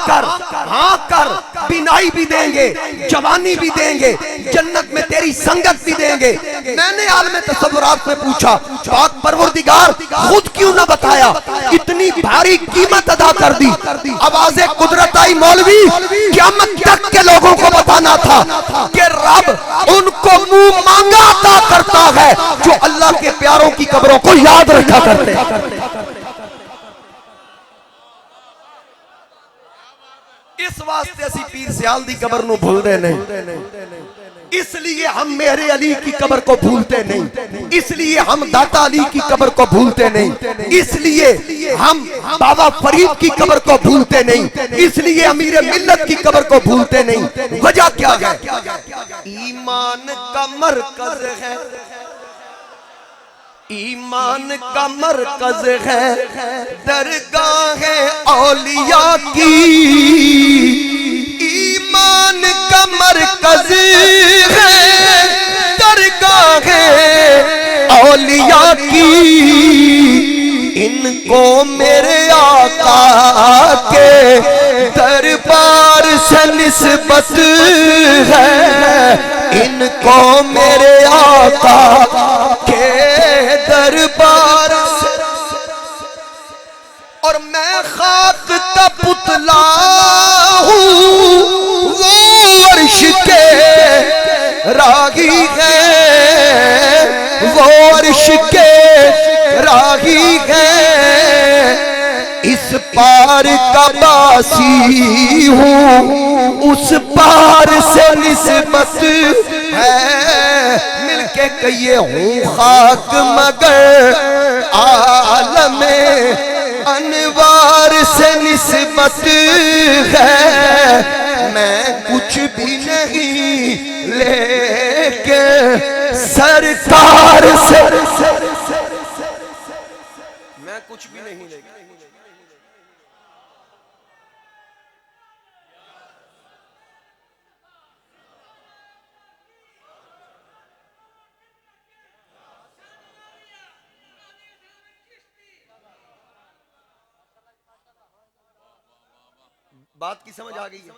कर, बिनाई भी देंगे, जवानी भी देंगे, जन्नत में तेरी संगत भी देंगे। मैंने आलम तसव्वुरात में पूछा, पाक परवरदिगार खुद क्यों ना बताया, इतनी भारी कीमत अदा कर दी। आवाज़े कुदरत आई, मौलवी क़यामत तक के लोगों को बताना था कि रब उनको मुंह मांगा अता करता है जो अल्लाह के प्यारों की कब्रों को याद रखा करते हैं। इस वास्ते असी पीर सियाल दी कब्र नूं भूलदे नहीं, इसलिए हम मेरे अली की कब्र को भूलते नहीं, इसलिए हम दाता अली की कब्र को भूलते नहीं, इसलिए हम बाबा फरीद की कब्र को भूलते नहीं, इसलिए अमीर मिल्लत की कब्र को भूलते नहीं। वजह क्या है? ईमान का मरकज है, ईमान का मरकज है दरगाह औलिया की, ईमान का मरकज है दरगाह औलिया की। इनको मेरे आका के दरबार से निस्बत है, इनको मेरे आका के दरबार से। और मैं खाक का पुतला हूँ, वो अर्श के रागी है, वो अर्श के रागी है। इस पार का बासी हूँ, उस पार से निस्बत है। मिलके कहिए हूँ खाक मगर आलमे अनवार से निस्बत है। मैं कुछ भी नहीं लेके सरकार से, मैं कुछ भी नहीं लेके। बात की समझ आ गई है?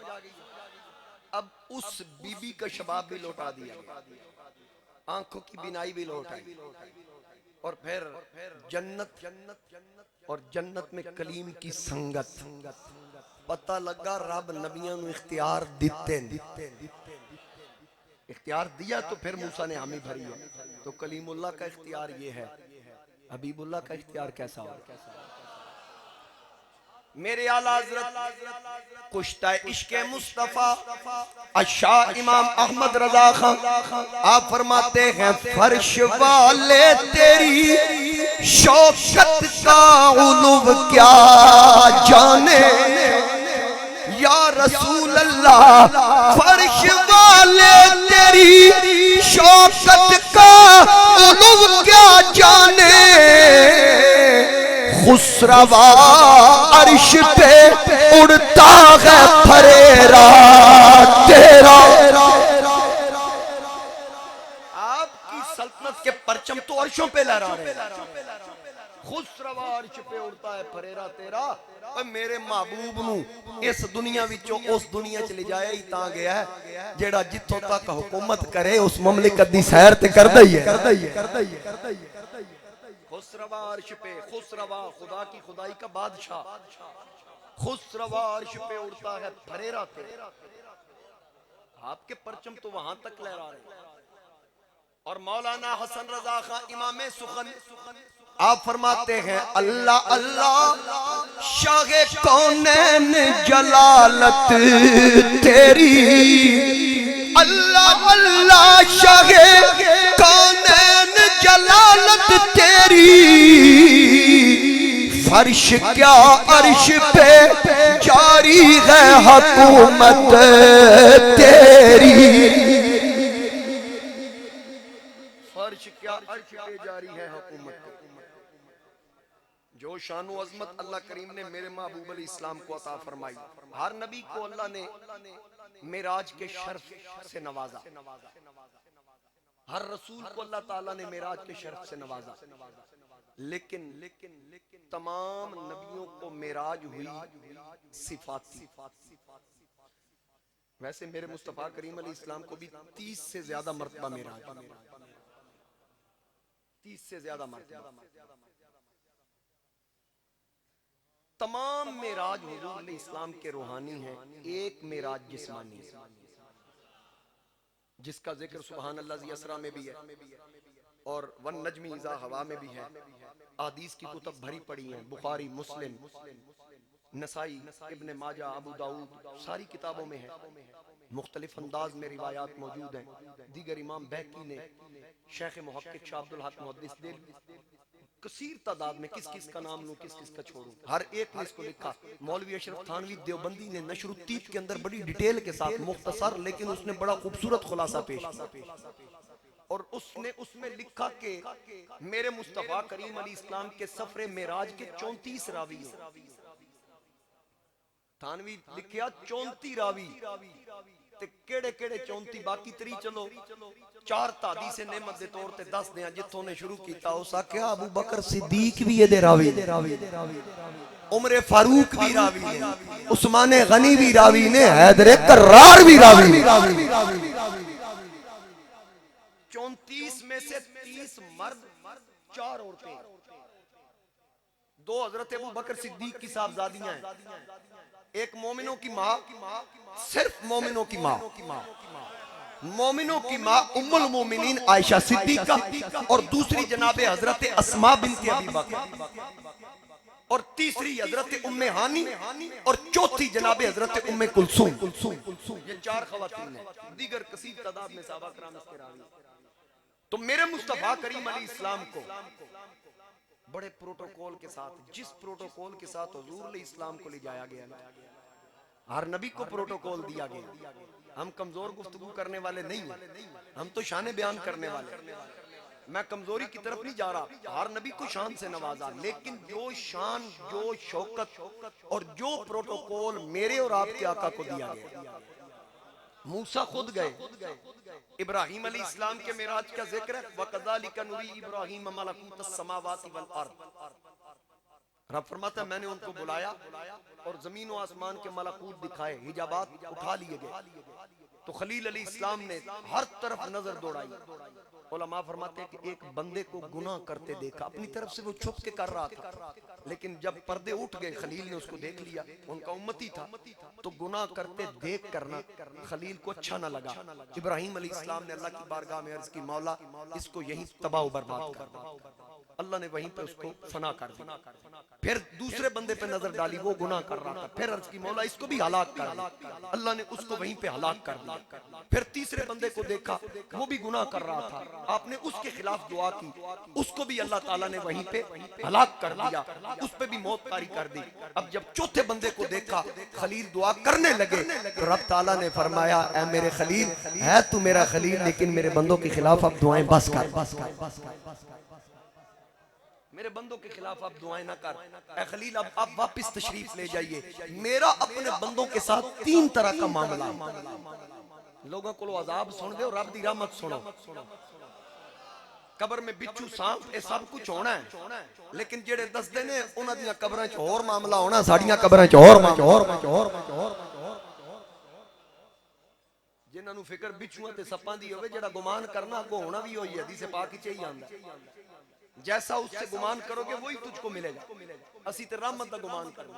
अब उस बीबी का शबाब भी लौटा दिया, आंखों की बिनाई भी लौटाई, और फिर जन्नत और जन्नत में कलीम की संगत। पता लगा रब नबियों को इख्तियार दिते, इख्तियार दिया तो फिर मूसा ने हामी भरी है। तो कलीमुल्लाह का इख्तियार ये है, हबीबुल्लाह का इख्तियार कैसा हो? मेरे आला हज़रत कुश्ता इश्क़े मुस्तफ़ा अशाह इमाम अहमद रज़ा खां आप फरमाते हैं, फर्श वाले तेरी शौकत का उलूव क्या जाने या रसूल अल्लाह, फर्श वाले तेरी शौकत का उलूव क्या जाने। खुसरवा अर्श पे उड़ता है फरेरा तेरा। आपकी सल्तनत के परचम तो अर्शों पे लहरा रहे हैं, खुसरवा अर्श पे उड़ता है फरेरा तेरा। और मेरे महबूब नू इस दुनिया विचों उस दुनिया च ले जाया ही तां गया है जेड़ा जिथों तक हुकूमत करे उस ममलिकत दी सैर ते करदा ही है। खुसरवा अर्श पे, खुसरवा खुदा की खुदाई का बादशाह, खुसरवा अर्श पे उड़ता है फरेरा पे। आपके परचम तो वहां तक लहरा रहे। और मौलाना हसन रजा खां इमामे सुखन आप फरमाते हैं, अल्लाह अल्लाह शाहे कौनैन जलालत तेरी, अल्लाह अल्लाह शाहे कौनैन जलालत तेरी। फर्श क्या अर्श पे जारी है हुकूमत तेरी, फर्श क्या अर्श पे जारी है हुकूमत। जो शान व अज़मत अल्लाह करीम ने मेरे महबूब अली इस्लाम को अता फरमाई, हर नबी को अल्लाह ने मेराज के शर्फ से नवाजा, हर रसूल को अल्लाह ताला ने मेराज के शर्फ से नवाजा, लेकिन तमाम नबियों को मेराज हुई सिफाती। वैसे मेरे मुस्तफा करीम अली इस्लाम को भी 30 से ज्यादा मर्तबा मेराज, 30 से ज्यादा मर्तबा। तमाम मेराज हुजूर अली इस्लाम के रूहानी हैं, एक मेराज जिस्मानी है जिसका जिक्र सुभान अल्लाह ज़ी असरा में भी है और वन नजमी इज़ा हवा में भी है। हदीस की कुतुब भरी पड़ी हैं, बुखारी, मुस्लिम, नसाई, इब्ने माजा, अबू दाऊद, सारी किताबों में है। मुख्तलिफ अंदाज में रिवायात मौजूद हैं। दीगर इमाम बैकी ने, शेख मुहक्किक शाह अब्दुल हक मुहद्दिस दिल, कसीर तादाद में किस किस का नाम लूं किस किस का छोड़ूं, हर एक ने इसको लिखा। मौलवी अशरफ थानवी देवबंदी ने नशरुत्तीब के अंदर बड़ी डिटेल के साथ, मुख्तसर लेकिन उसने बड़ा खूबसूरत खुलासा पेश और उसने उसमें लिखा कि मेरे मुस्तफा करीम अली इस्लाम के सफरे मेराज के 34 रावी हैं। थानवी लिखिया 34 रावी ते केड़े केड़े 34, बाकी तरी चलो चार तादी से नेमत दे तौर ते दस दें जिथों ने शुरू किया। उस आख्या अबू बकर सिद्दीक भी ये रावी, उमर फारूक भी रावी ने, उस्मान गनी भी रावी ने, हैदर कर्रार भी रावी। 34 में से 30 मर्द, 4 औरतें, 2 हजरत अबू बकर सिद्दीक की साहबजादियां हैं, एक मोमिनों की माँ, सिर्फ मोमिनों की माँ, मोमिनों की माँ उम्मुल मोमिनीन आयशा सिद्दीका, और दूसरी जनाबे हजरत अस्मा बिन्त अबी बकर, और तीसरी हजरत उम्मे हानी, और चौथी जनाबे हजरत उम्मे कुलसूम। ये 4 खवातीन हैं, दीगर कसीर तादाद में सहाबा किराम इसके रावी। तो मेरे मुस्तफा करीम अली इस्लाम को बड़े प्रोटोकॉल के साथ, जिस प्रोटोकॉल के साथ हुजूर अली इस्लाम को ले जाया गया, हर नबी को प्रोटोकॉल दिया गया। हम कमजोर गुफ्तगू करने वाले नहीं हैं, हम तो शान बयान करने वाले। मैं कमजोरी की तरफ नहीं जा रहा, हर नबी को शान से नवाजा, लेकिन जो शान, जो शौकत और जो प्रोटोकॉल मेरे और आपके आका को दिया गया। मूसा खुद गए, इब्राहिम अली इस्लाम के मेराज का जिक्र है, वकज़ालिका नुरी इब्राहिम मलकूतस समावाति वल अर्द। रब फरमाता है मैंने उनको बुलाया और जमीन और आसमान के मलकूत दिखाए, हिजाबात उठा लिए गए। तो खलील अली इस्लाम ने हर तरफ नजर दौड़ाई। उलमा फरमाते हैं कि एक बंदे को गुनाह करते देखा, अपनी तरफ से वो छुप के कर रहा था, लेकिन जब पर्दे उठ गए खलील ने उसको देख लिया, उनका उम्मती था, तो गुनाह करते देख करना खलील को अच्छा न लगा। इब्राहिम अली इस्लाम ने अल्लाह की बारगाह में अर्ज की, मौला इसको यहीं तबाह बर्बाद कर। अल्लाह ने वहीं पे उसको फना कर दिया। फिर दूसरे बंदे पे नजर डाली, वो गुनाह कर रहा था, फिर अर्ज की मौला इसको भी हलाक कर दिया। अल्लाह ने उसको वहीं पे हलाक कर दिया। फिर तीसरे बंदे को देखा, वो भी गुनाह कर रहा था, आपने उसके खिलाफ दुआ की, उसको भी अल्लाह ताला ने वहीं पे हलाक कर दिया, उस पे भी मौत तारी कर दी। अब जब चौथे बंदे को देखा, खलील दुआ करने लगे, तो रब ताला ने फरमाया, ऐ मेरे खलील, है तू मेरा खलील, लेकिन मेरे बंदों के खिलाफ अब दुआएं बस कर, मेरे बंदों के खिलाफ आप दुआएं ना कर। ऐ खलील अब आप वापस तशरीफ ले जाइए, मेरा अपने बंदों के साथ 3 तरह का मामला। लोगों को अजाब सुन दे और रब दी रहमत सुनो। कबर में बिच्छू सांप ये सब कुछ होना है, लेकिन जेड़े दसदे ने उन्हां दी कबरां च होर मामला होना, साडियां कबरां च होर मामला। जिन्हां नूं फिक्र बिच्छुआं ते सप्पां दी होवे, जेड़ा गुमान करना अगों होना भी होई है, हदीस पाक च ही आंदा, जैसा उससे गुमान करोगे वही तुझको मिलेगा। असी तो रहमत का गुमान करते,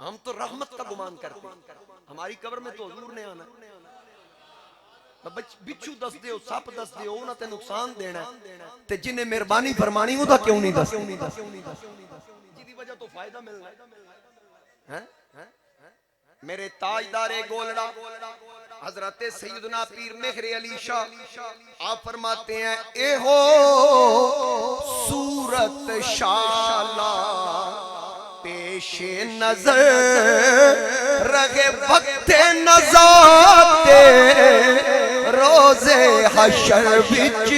हम तो रहमत का गुमान करते, हमारी कब्र में तो हुजूर ने आना। बिच्छू दस दे, सप दस दे, उन्हां ते नुकसान देना, ते जिन्हें मेहरबानी फरमानी ओदा क्यों नहीं दस, जिहदी वजह तो फायदा मिलना है। मेरे ताजदारे गोलड़ा हजरत सैयदना पीर मेहर अली शाह आप फरमाते हैं, ए हो सूरत शाला पेशे नजर रगे वक्त नजाते रोजे हशर बिच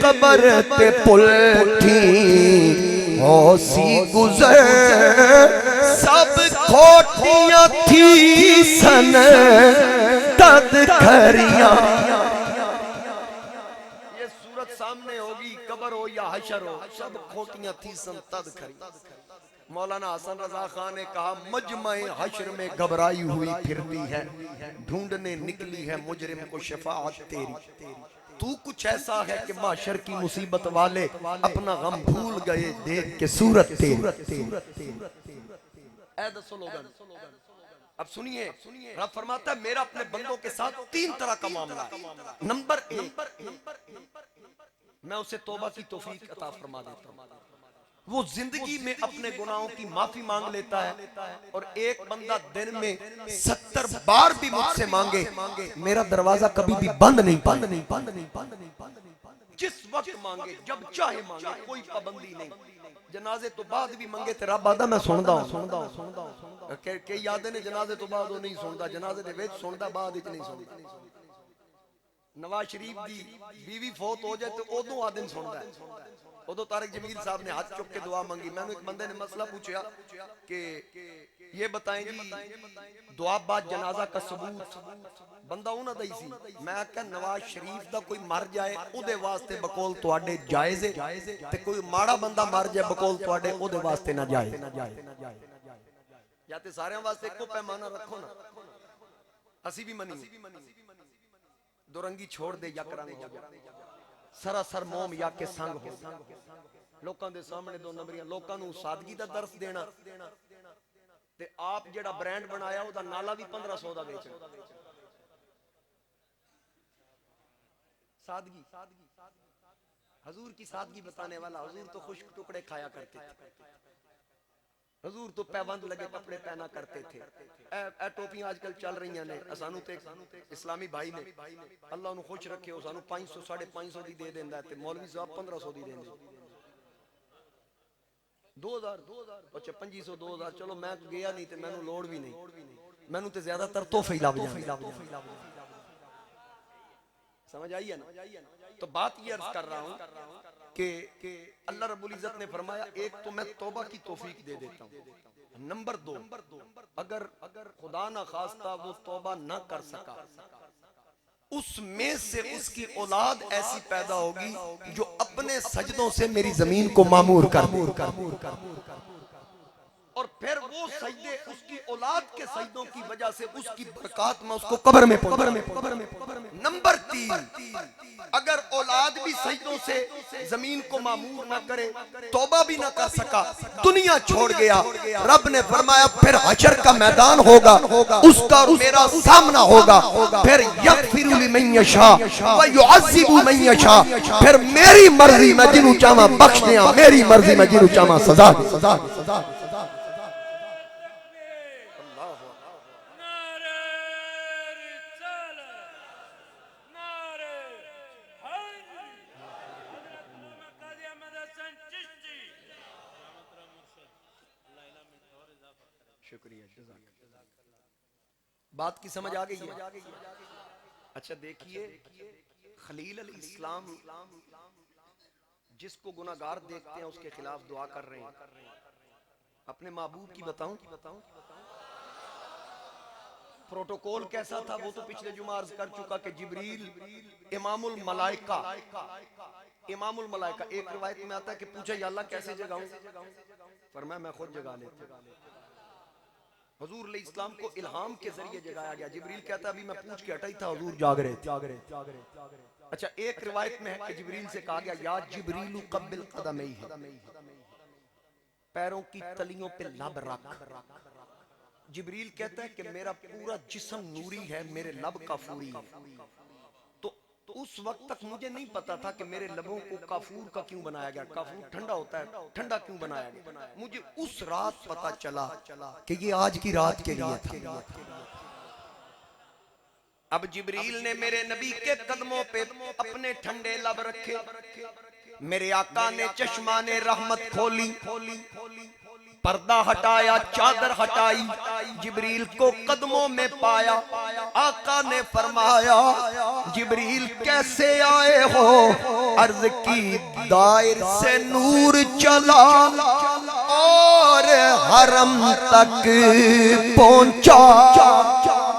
कबर ते पुलठी होसी गुजर सब खोटियां थी सन तद खरियां। ये सूरत सामने होगी, कबर हो या हशर हो, सब खोटियां थी सन तद खरियां। मौलाना हसन रजा खान ने कहा, मजमे हशर में घबराई हुई फिरती है, ढूंढने निकली है मुजरिम को शफाअत तेरी। तू कुछ ऐसा है कि माशर की मुसीबत वाले अपना गम भूल गए देख के सूरत तेरी। अब सुनिए, रब फरमाता है मेरा अपने बंदों के साथ तीन तरह का मामला है। नंबर एक, मैं उसे तौबा की तौफीक अता फरमा देता हूं, वो जिंदगी में अपने गुनाहों की माफी मांग लेता है। और एक बंदा दिन में 70 बार भी मुझसे मांगे, मेरा दरवाजा कभी भी बंद नहीं पाए। जिस वक्त मांगे, जब चाहे मांगे, कोई पाबंदी नहीं। जनाजे तो बाद भी मांगे तेरा बादा मैं सुनदा हूं। कई याद ने जनाजे तो बाद वो नहीं सुनता, जनाजे दे विच सुनदा, बाद विच नहीं सुनता। नवाज शरीफ दी बीवी फौत हो जाए तो उदों आदिन सुनदा है। उदो तारिक जमील साहब ने हाथ चुक के दुआ मांगी। मैंने एक बंदे ने मसला पूछा कि ये बताएं जी दुआ बाद जनाजा का सबूत, बंदा उन्हां दा ही सी। मैं आख्या नवाज शरीफ दा कोई मर जाए उहदे वास्ते बकौल तुहाडे जायज़ है, ते कोई माड़ा बंदा मर जाए बकौल तुहाडे उहदे वास्ते ना जाए। या ते सारेयां वास्ते इक्को पैमाना रखो ना, असी भी मनी दुरंगी छोड़ दे या रंग हो जा, सरासर मोम या के संग हो, लोकां दे सामने दो नंबरियां, लोकां नूं सादगी दा दर्स देना, ते आप जेड़ा ब्रांड बनाया ओदा नाला भी 1500 दा बेचना। सादगी, हजूर की सादगी बताने वाला, हजूर तो खुश्क टुकड़े खाया करते थे, हजूर तो पैबंद लगे कपड़े पहना करते थे। ए टोपियां आजकल चल रही ने, सानू ते इस्लामी भाई ने अल्लाह उन्हें खुश रखे, सानू 500 550 दी दे देंदा है, ते मौलवी साहब 1500 दी देंदे। 2000 अच्छा 2500 2000, चलो मैं गया नहीं ते मैनू लोड़ भी नहीं, मैनू ते ज्यादातर तोहफे ही लभ जांदे। समझ आई है ना? तो बात ये अर्ज कर रहा हूं कि अल्लाह रब्बुल इज्जत ने फरमाया, एक तो मैं तौबा की तौफीक दे देता हूं। नंबर 2, अगर खुदा ना खास्ता वो तौबा ना कर सका, उसमें से उसकी औलाद ऐसी पैदा होगी जो अपने सजदों से मेरी जमीन को मामूर कर, और फिर वो सजदे उसकी औलाद के सजदों की वजह से उसकी बरकत में उसको कब्र में नंबर 3, अगर औलाद भी सजदों से जमीन को मामूर ना करे, तौबा भी ना कर सका, दुनिया छोड़ गया, रब ने फरमाया फिर हशर का मैदान होगा, उसका और मेरा सामना होगा। फिर यगफिरु लिमन यशा व युअज़्ज़िबु मन यशा, फिर मेरी मर्जी में जिन्हों चाहवा बख्श दियां, मेरी मर्जी में जिन्हों चाहवा सजा। बात की समझ आ गई है? अच्छा देखिए, खलील अलैहिस्सलाम जिसको गुनाहगार देखते हैं उसके खिलाफ दुआ कर रहे हैं। अपने महबूब की बताऊं प्रोटोकॉल कैसा था, वो तो पिछले जुमा अर्ज कर चुका कि जिब्रील इमामुल मलाइका, एक रिवायत में आता है कि पूछा या अल्लाह कैसे जगाऊं, फरमाया मैं खुद जगा लेता हूं। हुजूर अलैहिस्सलाम को इल्हाम के जरिए जगाया गया। जिब्रील कहता अभी मैं पूछ के हटा ही था, हुजूर जाग रहे। अच्छा एक रिवायत में है कि जिब्रील से कहा गया या जिब्रील कब्बिल कदमैहि, पैरों की तलियों पे लब रख। जिब्रील कहता है कि मेरा पूरा जिस्म नूरी है, मेरे लब काफूरी है। तो उस वक्त तक मुझे नहीं पता था कि मेरे लबों को काफूर का क्यों बनाया गया, काफूर ठंडा होता है, ठंडा क्यों बनाया गया। मुझे उस रात पता चला कि ये आज की रात के लिए था। अब जिब्रील ने मेरे नबी के कदमों पे अपने ठंडे लब रखे, मेरे आका ने चश्मा ने रहमत खोली, पर्दा हटाया, चादर हटाई, जिब्रील को कदमों में पाया। आका ने फरमाया जिब्रील कैसे आए हो? अर्ज की दायर से नूर चला और हरम तक पहुंचा,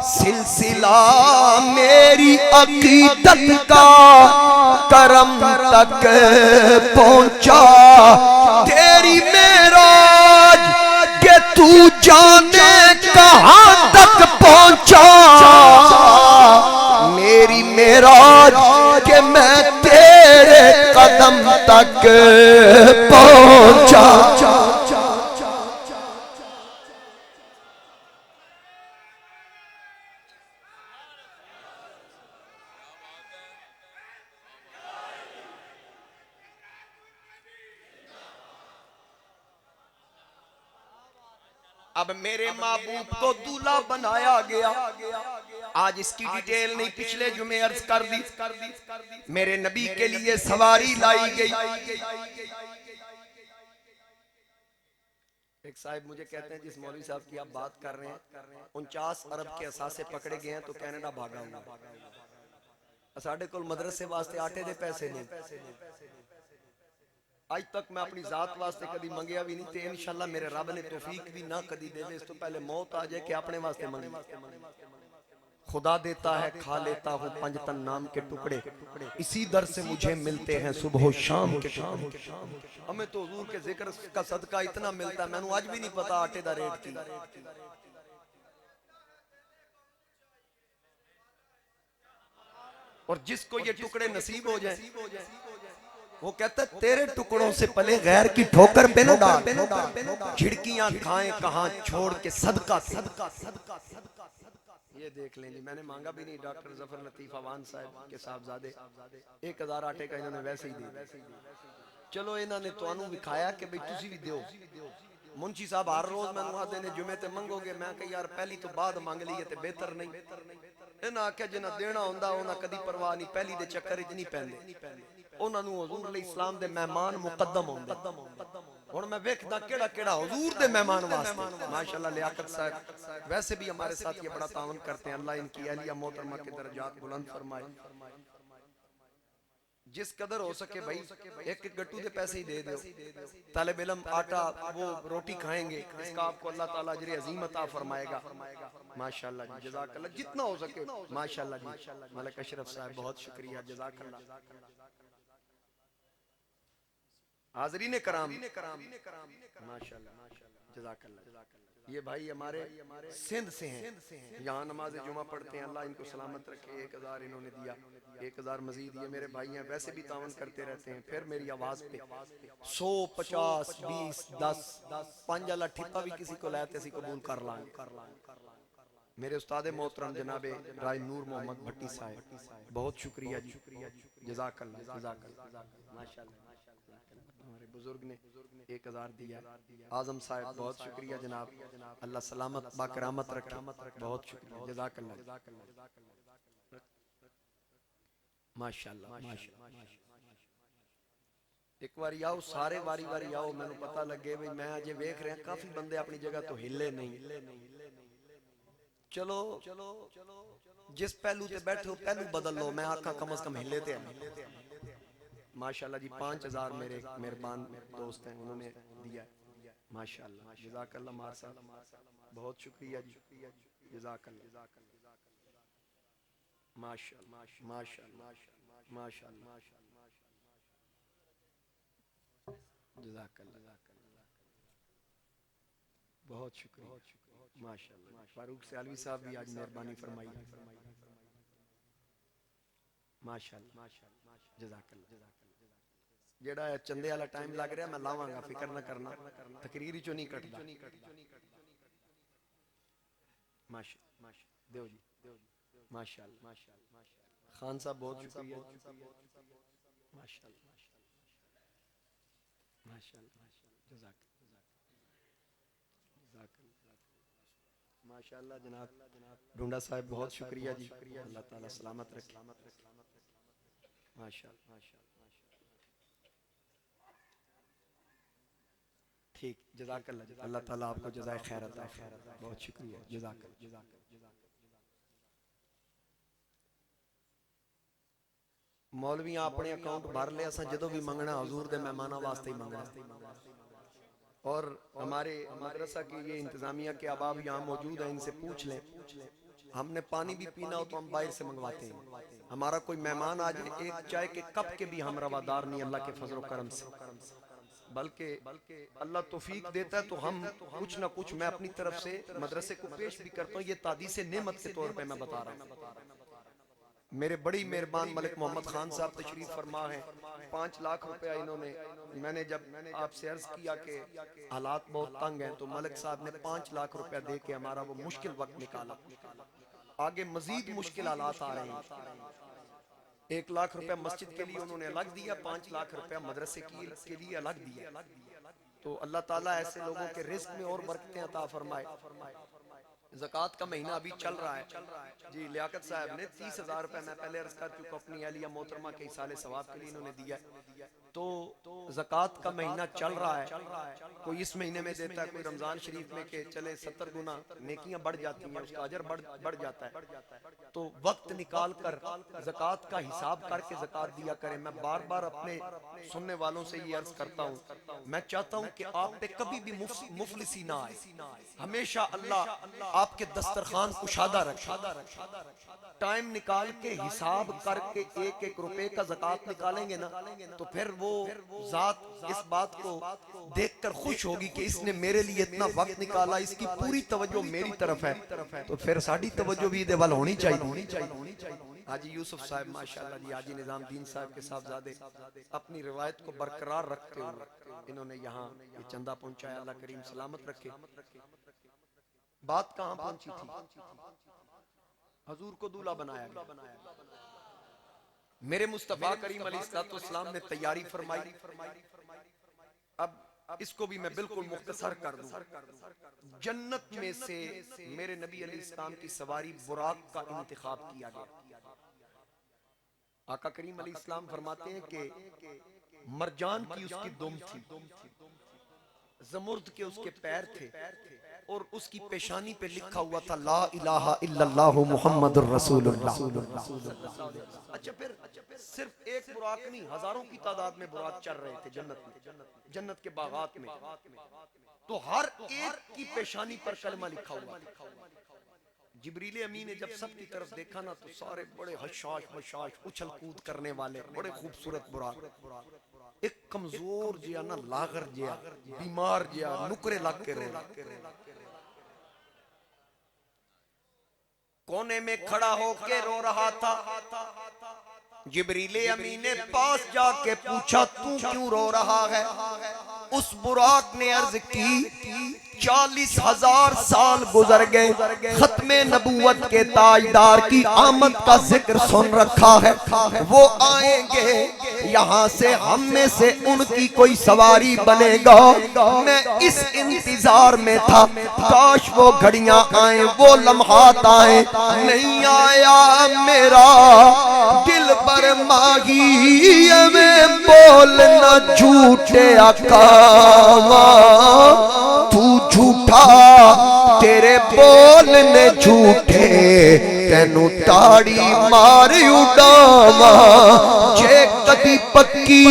सिलसिला मेरी अकीदत का करम तक पहुंचा। तेरी मेराज के तू जाने कहां तक पहुंचा, मेरी मेराज के मैं तेरे कदम तक पहुंचा। अब मेरे महबूब को दूल्हा बनाया गया। आज इसकी डिटेल नहीं, पिछले जुमे अर्ज कर दी। मेरे नबी के लिए सवारी लाई गई। एक साहब मुझे कहते हैं जिस मौलवी साहब की आप बात कर रहे हैं 49 अरब के असासे पकड़े गए हैं तो कनाडा भागा हुआ। साढ़े कोल मदरसे वास्ते आटे दे पैसे नहीं। आज तक मैं अपनी जात वास्ते कभी मंगया भी नहीं, ते इंशाल्लाह मेरे रब ने तौफीक भी ना कदी देवे इस तो पहले मौत आ जाए कि अपने वास्ते मंगे। खुदा देता है खा लेता हूँ पंजतन नाम के टुकड़े, इसी दर से मुझे मिलते हैं सुबह शाम के टुकड़े। हमें तो हुजूर के जिक्र का सदका इतना मिलता है, मैंने आज भी नहीं पता आटे दा रेट की। और जिसको ये टुकड़े नसीब हो जाए वो कहता है तेरे टुकड़ों से पले गैर की ठोकर पे न डाल, खिड़कियां खाएं कहां छोड़ के सदका सदका सदका सदका। ये देख लें जी, मैंने मांगा भी नहीं। डॉक्टर जफर लतीफ अवान साहब के साहबजादे 1000 आटे का इन्होंने वैसे ही दिया। चलो इन्होंने तुहानू विखाया कि भाई तुसी भी दियो। मुंशी साहब हर रोज मैनू आते ने जुमे ते मंगोगे, मैं कही यार पहली तो बाद मांग ली ते बेहतर नहीं। इन्हें आख्या जिन्हें देना होंदा उन्हें कदी परवाह नहीं, पहली दे चक्कर च नहीं पैंदे। उन्होंने हुजूर अलैहि इस्लाम दे मेहमान मुकद्दम होंदे। हुण मैं वेखदा केड़ा केड़ा हुजूर दे मेहमान वास्ते। माशाअल्लाह लियाकत साहब वैसे भी हमारे साथ ये बड़ा तावन करते हैं, अल्लाह इनकी अहलिया मोहतरमा के दर्जात बुलंद फरमाए। जिस कदर हो सके भाई एक एक गट्टू दे पैसे ही दे दो। तालिब इल्म आटा वो रोटी खाएंगे, इसका आपको अल्लाह ताला अजर अजीम अता फरमाएगा। माशाअल्लाह जी, जज़ाकल्लाह, जितना हो सके माशाअल्लाह जी। मलिक अशरफ साहब बहुत शुक्रिया, जज़ाकल्लाह। हाज़रीन कराम माशाअल्लाह जज़ाकल्लाह। ये भाई हमारे सिंध से हैं, यहाँ नमाज जुमा पढ़ते हैं, अल्लाह इनको सलामत रखे। 1000 इन्होंने दिया, 1000 मजीद ये मेरे भाई हैं, वैसे भी तावन करते रहते हैं। फिर मेरी आवाज पे 100 50 20 10 5 वाला ठिप्पा भी किसी को लाते असी कबूल कर लांगे। मेरे उस्ताद मोहतरम जनाबे राय नूर मोहम्मद भट्टी साहब बहुत शुक्रिया जी, जज़ाकल्लाह जज़ाकल्लाह माशाअल्लाह। हमारे बुजुर्ग ने 1000 दिया। आजम साहब बहुत शुक्रिया जनाब, अल्लाह सलामत बाकरामत रखे, बहुत शुक्रिया, जज़ाकल्लाह माशाअल्लाह माशाअल्लाह। एक बार आओ सारे वारी वारी आओ, मैंने पता लगे भाई मैं अजे वेख रहा काफी बंदे अपनी जगह तो हिले नहीं। चलो जिस पहलू ते बैठे हो पहलू बदल लो, मैं आखा कम से कम हिले ते माशाअल्लाह जी। 5000 मेरे मेहरबान दोस्त हैं, उन्होंने दिया माशाअल्लाह, जज़ाकल्लाह मार साहब बहुत शुक्रिया जी, जज़ाकल्लाह माशाअल्लाह माशाअल्लाह माशाअल्लाह जज़ाकल्लाह बहुत शुक्रिया माशाअल्लाह। फारूक सियालवी साहब भी आज मेहरबानी फरमाई माशाअल्लाह जज़ाकल्लाह। जेड़ा चंदे वाला टाइम लग रहा मैं लावांगा, फिक्र ना करना, तकरीर चो नहीं कटदा। माशाअल्लाह देव जी माशाअल्लाह। खान साहब बहुत शुक्रिया माशाअल्लाह माशाअल्लाह जज़ाकल्लाह माशाअल्लाह जनाब ढूंढा साहब, बहुत शुक्रिया जी, अल्लाह ताला सलामत रखे। माशाअल्लाह ठीक, जज़ाकल्लाह, अल्लाह ताला आपको जज़ाए खैर अता फरमाए, बहुत शुक्रिया, जज़ाकल्लाह। मौलवियां अपने अकाउंट भर ले, असा जो भी मंगना हजूर दे मेहमाना वास्ते ही मंगना। और हमारे मदरसा की ये इंतजामिया के अबाब यहाँ मौजूद है, इनसे पूछ लें, हमने पानी भी पीना हो तो हम बाहर से मंगवाते हैं। हमारा कोई मेहमान आ जाए, एक चाय के कप के भी हम रवादार नहीं अल्लाह के फजल करम से, बल्कि अल्लाह तौफीक देता है तो हम कुछ ना कुछ मैं अपनी तरफ से मदरसे को पेश भी करता हूँ। ये तादीस नेमत के तौर पे मैं बता रहा हूँ। मेरे बड़ी मेहरबान मलिक मोहम्मद खान साहब तशरीफ फरमा है, 5 लाख रुपया इन्होंने, मैंने जब आपसे अर्ज किया कि हालात बहुत तंग हैं तो मलिक साहब ने 5 लाख रुपया दे के हमारा वो मुश्किल वक्त निकाला। आगे मजीद मुश्किल हालात आ रहे हैं। 1 लाख रुपया मस्जिद के लिए उन्होंने अलग दिया, 5 लाख रुपया मदरसे के लिए अलग दिया। तो अल्लाह ताला ऐसे लोगों के रिस्क में और बरकतें अता फरमाए। ज़कात का महीना अभी चल रहा है जी। लियाकत साहब ने 30,000 रुपए मैं पहले अर्ज कर चुका अपनी अहलिया मोहतरमा के इसाले सवाब के लिए इन्होंने दिया। तो ज़कात का महीना चल रहा है, कोई इस महीने में देता है, कोई रमजान शरीफ में के चले 70 गुना नेकियां बढ़ जाती हैं, उसका अजर बढ़ जाता है। तो वक्त निकाल कर ज़कात का हिसाब करके ज़कात दिया करें। मैं बार बार अपने सुनने वालों से ये अर्ज करता हूँ, मैं चाहता हूँ कि आप पे कभी भी मुफलिसी ना आए, हमेशा अल्लाह आपके दस्तरखान कुशादा रखे। टाइम निकाल के हिसाब करके 1-1 रुपए का ज़कात निकालेंगे ना, तो फिर वो जात इस बात को देखकर खुश होगी कि इसने मेरे लिए इतना वक्त निकाला, इसकी पूरी तवज्जो मेरी तरफ है, तो फिर साड़ी तवज्जो भी इधर वाल होनी चाहिए। हाजी यूसुफ साहब माशाअल्लाह जी, हाजी निजामुद्दीन साहब के साहबजादे अपनी रिवायत को बरकरार रखते हुए इन्होंने यहाँ ये चंदा पहुंचाया, अल्लाह करीम सलामत रखे। बात कहां पहुंची थी? हजूर को दूल्हा बनाया गया। मेरे मुस्तफा करीम अलैहिस्सलाम ने तैयारी फरमाई। अब इसको भी मैं बिल्कुल मुख्तसर कर दूं। जन्नत में से मेरे नबी अलैहिस्सलाम की सवारी बुराक का इंतखाब किया गया। आका करीम अलैहिस्सलाम फरमाते हैं कि मरजान की उसकी दुम थी, जमुर्द के उसके पैर थे और उसकी पेशानी पे लिखा हुआ था ला इलाहा इल्लल्लाहु मुहम्मदुर रसूलुल्लाह। अच्छा, फिर सिर्फ एक बुराक नहीं, हजारों की तादाद में बुराक चल रहे थे जन्नत के बागात में। तो हर एक की पेशानी पर कलमा लिखा हुआ था। जिब्रील अमीन ने जब सबकी तरफ देखा ना, तो सारे बड़े हशाश बशाश उछल कूद करने वाले बड़े खूबसूरत बुराक, एक कमजोर जिया ना लागर जिया बीमार जिया नुकरे लग के रो, कोने में खड़ा होके रो रहा था। जिब्रील अमीन ने पास जाके पूछा तू क्यों रो रहा है? उस बुराक ने अर्ज की 40,000 साल गुजर गए, खत्मे नबूवत के ताजदार की आमद का जिक्र सुन रखा है, वो आएंगे यहाँ से हम में से उनकी कोई सवारी बनेगा। मैं इस इंतजार में था, काश वो घड़ियां आए, वो लम्हात आए, नहीं आया मेरा दिल पर माही में बोल न झूठे अकामा, तू झूठा तेरे बोलने झूठे, तेनू ताड़ी मार उड़ावा। जे कदी पक्की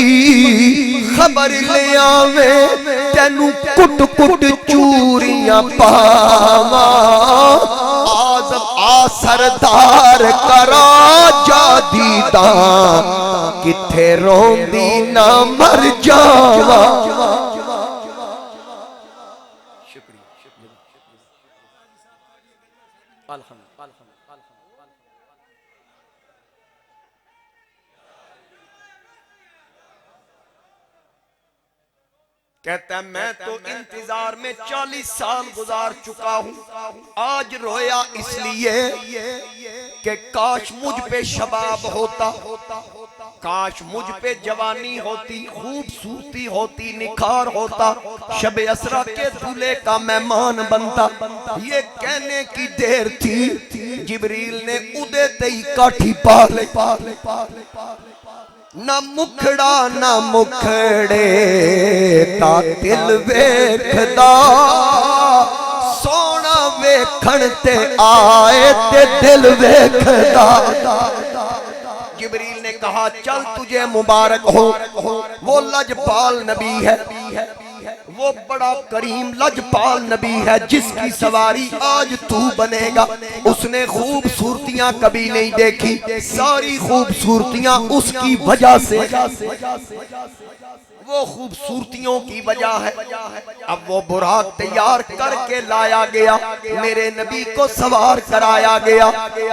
खबर ले आवे, तेनू कुट कुट चूरियां पावा। आज़म आ सरदार करा जा दीदा, किथे रोंदी ना मर जावा। कहता है मैं तो इंतजार में 40 साल गुजार चुका हूं, आज रोया इसलिए कि काश मुझ पे शबाब होता, काश मुझ पे जवानी होती, खूबसूरती होती, निखार होता, शबे असरा के दूल्हे का मेहमान बनता। ये कहने की देर थी, जिब्रील ने उदे ही काठी पा ले, ना मुखड़ा ना मुखड़े ता दिल वेखदा, सोना वेखण ते आए ते दिल वेखदा। जिब्रील ने कहा चल तुझे मुबारक हो, वो लजपाल नबी है, वो बड़ा करीम लजपाल नबी है जिसकी सवारी आज तू बनेगा। उसने खूबसूरतियां कभी नहीं देखी, सारी खूबसूरतियां उसकी वजह से, वो खूबसूरतियों की वजह है। अब वो बुराक तैयार करके लाया गया, मेरे नबी को सवार कराया गया,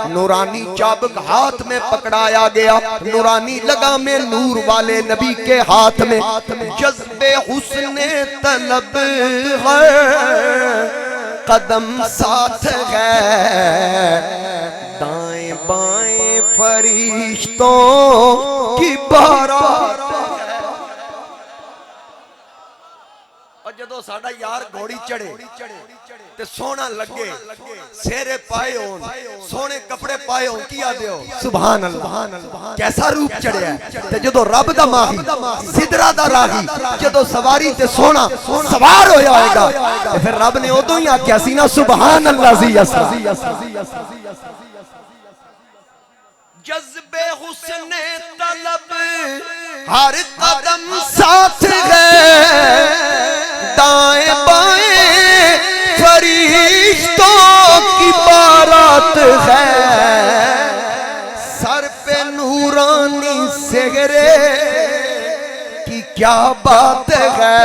नूरानी चाबुक हाथ में पकड़ाया गया, नूरानी लगामे नूर वाले नबी के हाथ में। जज्बे हुस्ने तलब है, कदम साथ है, दाएं बाएं फरिश्तों की बारात। जदों साडा यार घोड़ी चढ़े ते सोना लगे, सेरे पाए होन, सोने कपड़े पाए होन, की आदे हो सुभान अल्लाह, कैसा रूप चढ़िया है। ते जदों रब दा माही, सिदरा दा राही, जदों सवारी ते सोना सवार होया होएगा, ते फिर रब ने उदों ही आख्या सी ना सुभान अल्लाह जी असा। जज्बे हुस्ने तलब हर कदम साथ है, दाएं बाएं फरिश्तों की बारात है, सर पे नूरानी सेहरे की क्या बात है,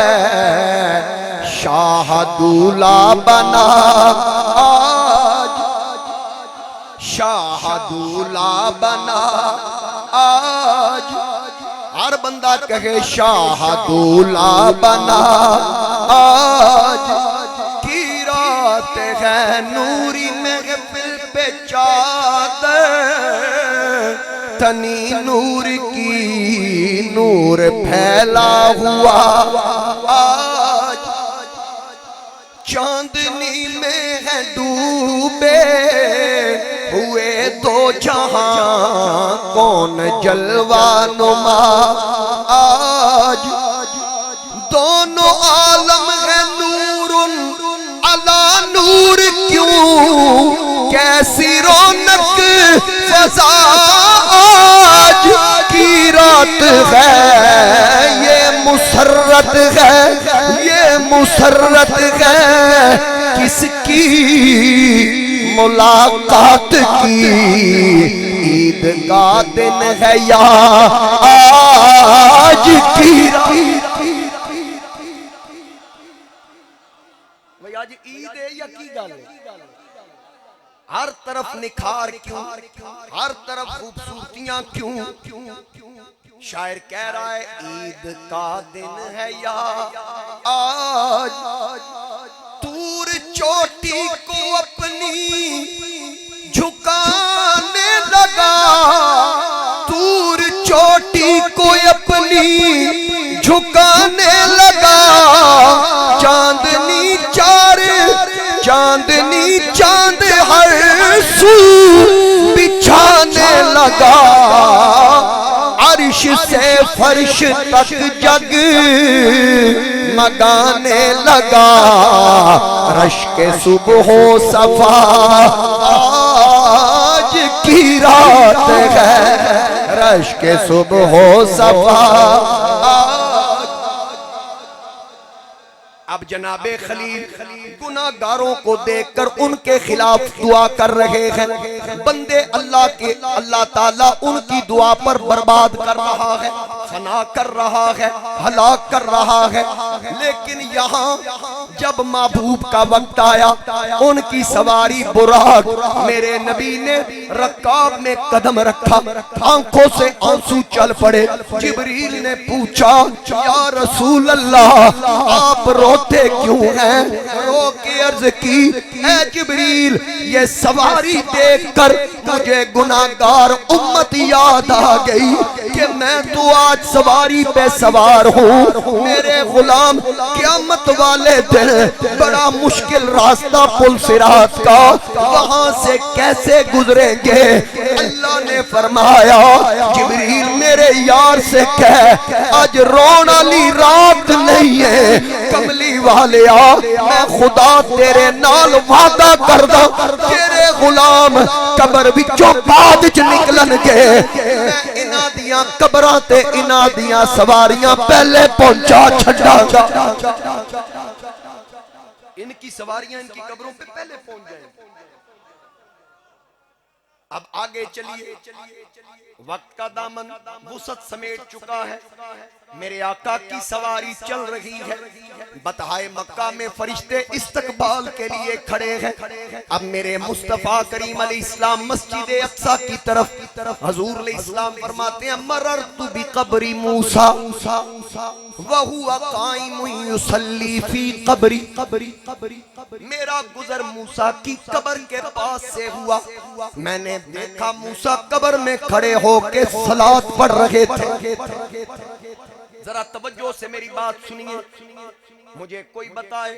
शाह दूल्हा बना आज, शाह दूल्हा बना आज, हर बंदा कहे शाह दूल्हा बना आज, की रात है नूरी महफिल पे चादर, तनी नूर की नूर फैला हुआ आज, चांदनी में है डूबे हुए दो जहां, कौन जलवा नुमा आज, दोनों आलम है नूरुन अला नूर, क्यों कैसी रौनक फजा आज, की रात है ये मुसर्रत है, ये मुसर्रत है किसकी मुलाकात की, ईद का दिन है या आज की रात। भाई आज ईद है या की गल है? हर तरफ निखार क्यों, हर तरफ खूबसूरतियां क्यों? शायर कह रहा है ईद का दिन है या आज, तूर चोटी को अपनी झुकाने लगा, तूर चोटी को अपनी झुकाने लगा, चांदनी चांदनी चांद हर सू बिछाने लगा, अर्श से फर्श तक जग मगाने लगा, रश के सुबह सफा आज की रात है, रश के सुबह सफा। अब जनाबे खलील गुनाहगारों को देखकर उनके खिलाफ दुआ कर रहे हैं, बंदे अल्लाह के, अल्लाह ताला उनकी दुआ पर बर्बाद कर रहा है, फना कर रहा है, हलाक कर रहा है। लेकिन यहाँ जब महबूब का वक्त आया, उनकी सवारी बुराक, मेरे नबी ने रकाब में कदम रखा, आंखों से आंसू चल पड़े। जिब्रील ने पूछा या रसूल अल्लाह, आप रो रोते क्यों हैं? रो के अर्ज की, ऐ जिब्रील ये सवारी देखकर मुझे गुनाहगार उम्मत याद आ गई कि मैं तो आज सवारी पे सवार हूँ। मेरे गुलाम क़यामत वाले दिन बड़ा मुश्किल रास्ता पुल सिरात का, वहां से कैसे गुजरेंगे? अल्लाह ने फरमाया जिब्रील मेरे यार से कह आज रोने वाली रात नहीं है। कमली वाले आ, मैं खुदा तेरे नाल वादा करदा तेरे गुलाम कबर विचों बाद च निकलणगे। मैं इन्हां दियां कबरां ते इन्हां दियां सवारियां पहले पहुंचा छड्डांगा। इनकी सवारियां इनकी कब्रों पे पहले पहुंच जाए। अब आगे चलिए, वक्त का दामन वुसत समेट चुका है। मेरे आका की सवारी चल रही है। बतहाए मक्का में फरिश्ते इस्तकबाल के लिए खड़े हैं। अब मेरे मुस्तफा करीम अलैहिस्सलाम मस्जिद अक्सा की तरफ हजूर अलैहिस्सलाम फरमाते हैं मररतु बिक़ब्रि मूसा वहुवा काइमुन युसल्ली फी क़ब्री। मेरा गुजर मूसा की कब्र के पास से हुआ। मैंने देखा मूसा कब्र में खड़े होके सलात पढ़ रहे थे। जरा तवज्जो से मेरी बात सुनिए, मुझे कोई बताए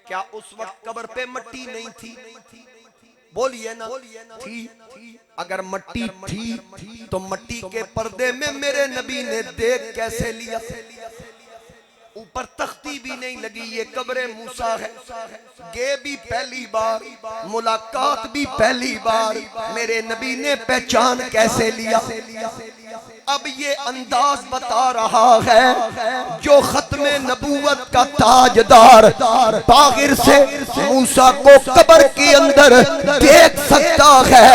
क्या उस वक्त कब्र पे मट्टी नहीं थी? बोलिए ना, थी। अगर मट्टी थी तो मट्टी के पर्दे में मेरे नबी ने देख कैसे लिया? ऊपर तख्ती भी नहीं लगी, ये कब्र मूसा है। गे भी पहली बार, मुलाकात भी पहली बार, मेरे नबी ने पहचान कैसे लिया? अब ये अंदाज बता रहा है जो खत्मे नबूवत का ताजदार बागिर से मूसा को कब्र के अंदर देख सकता है,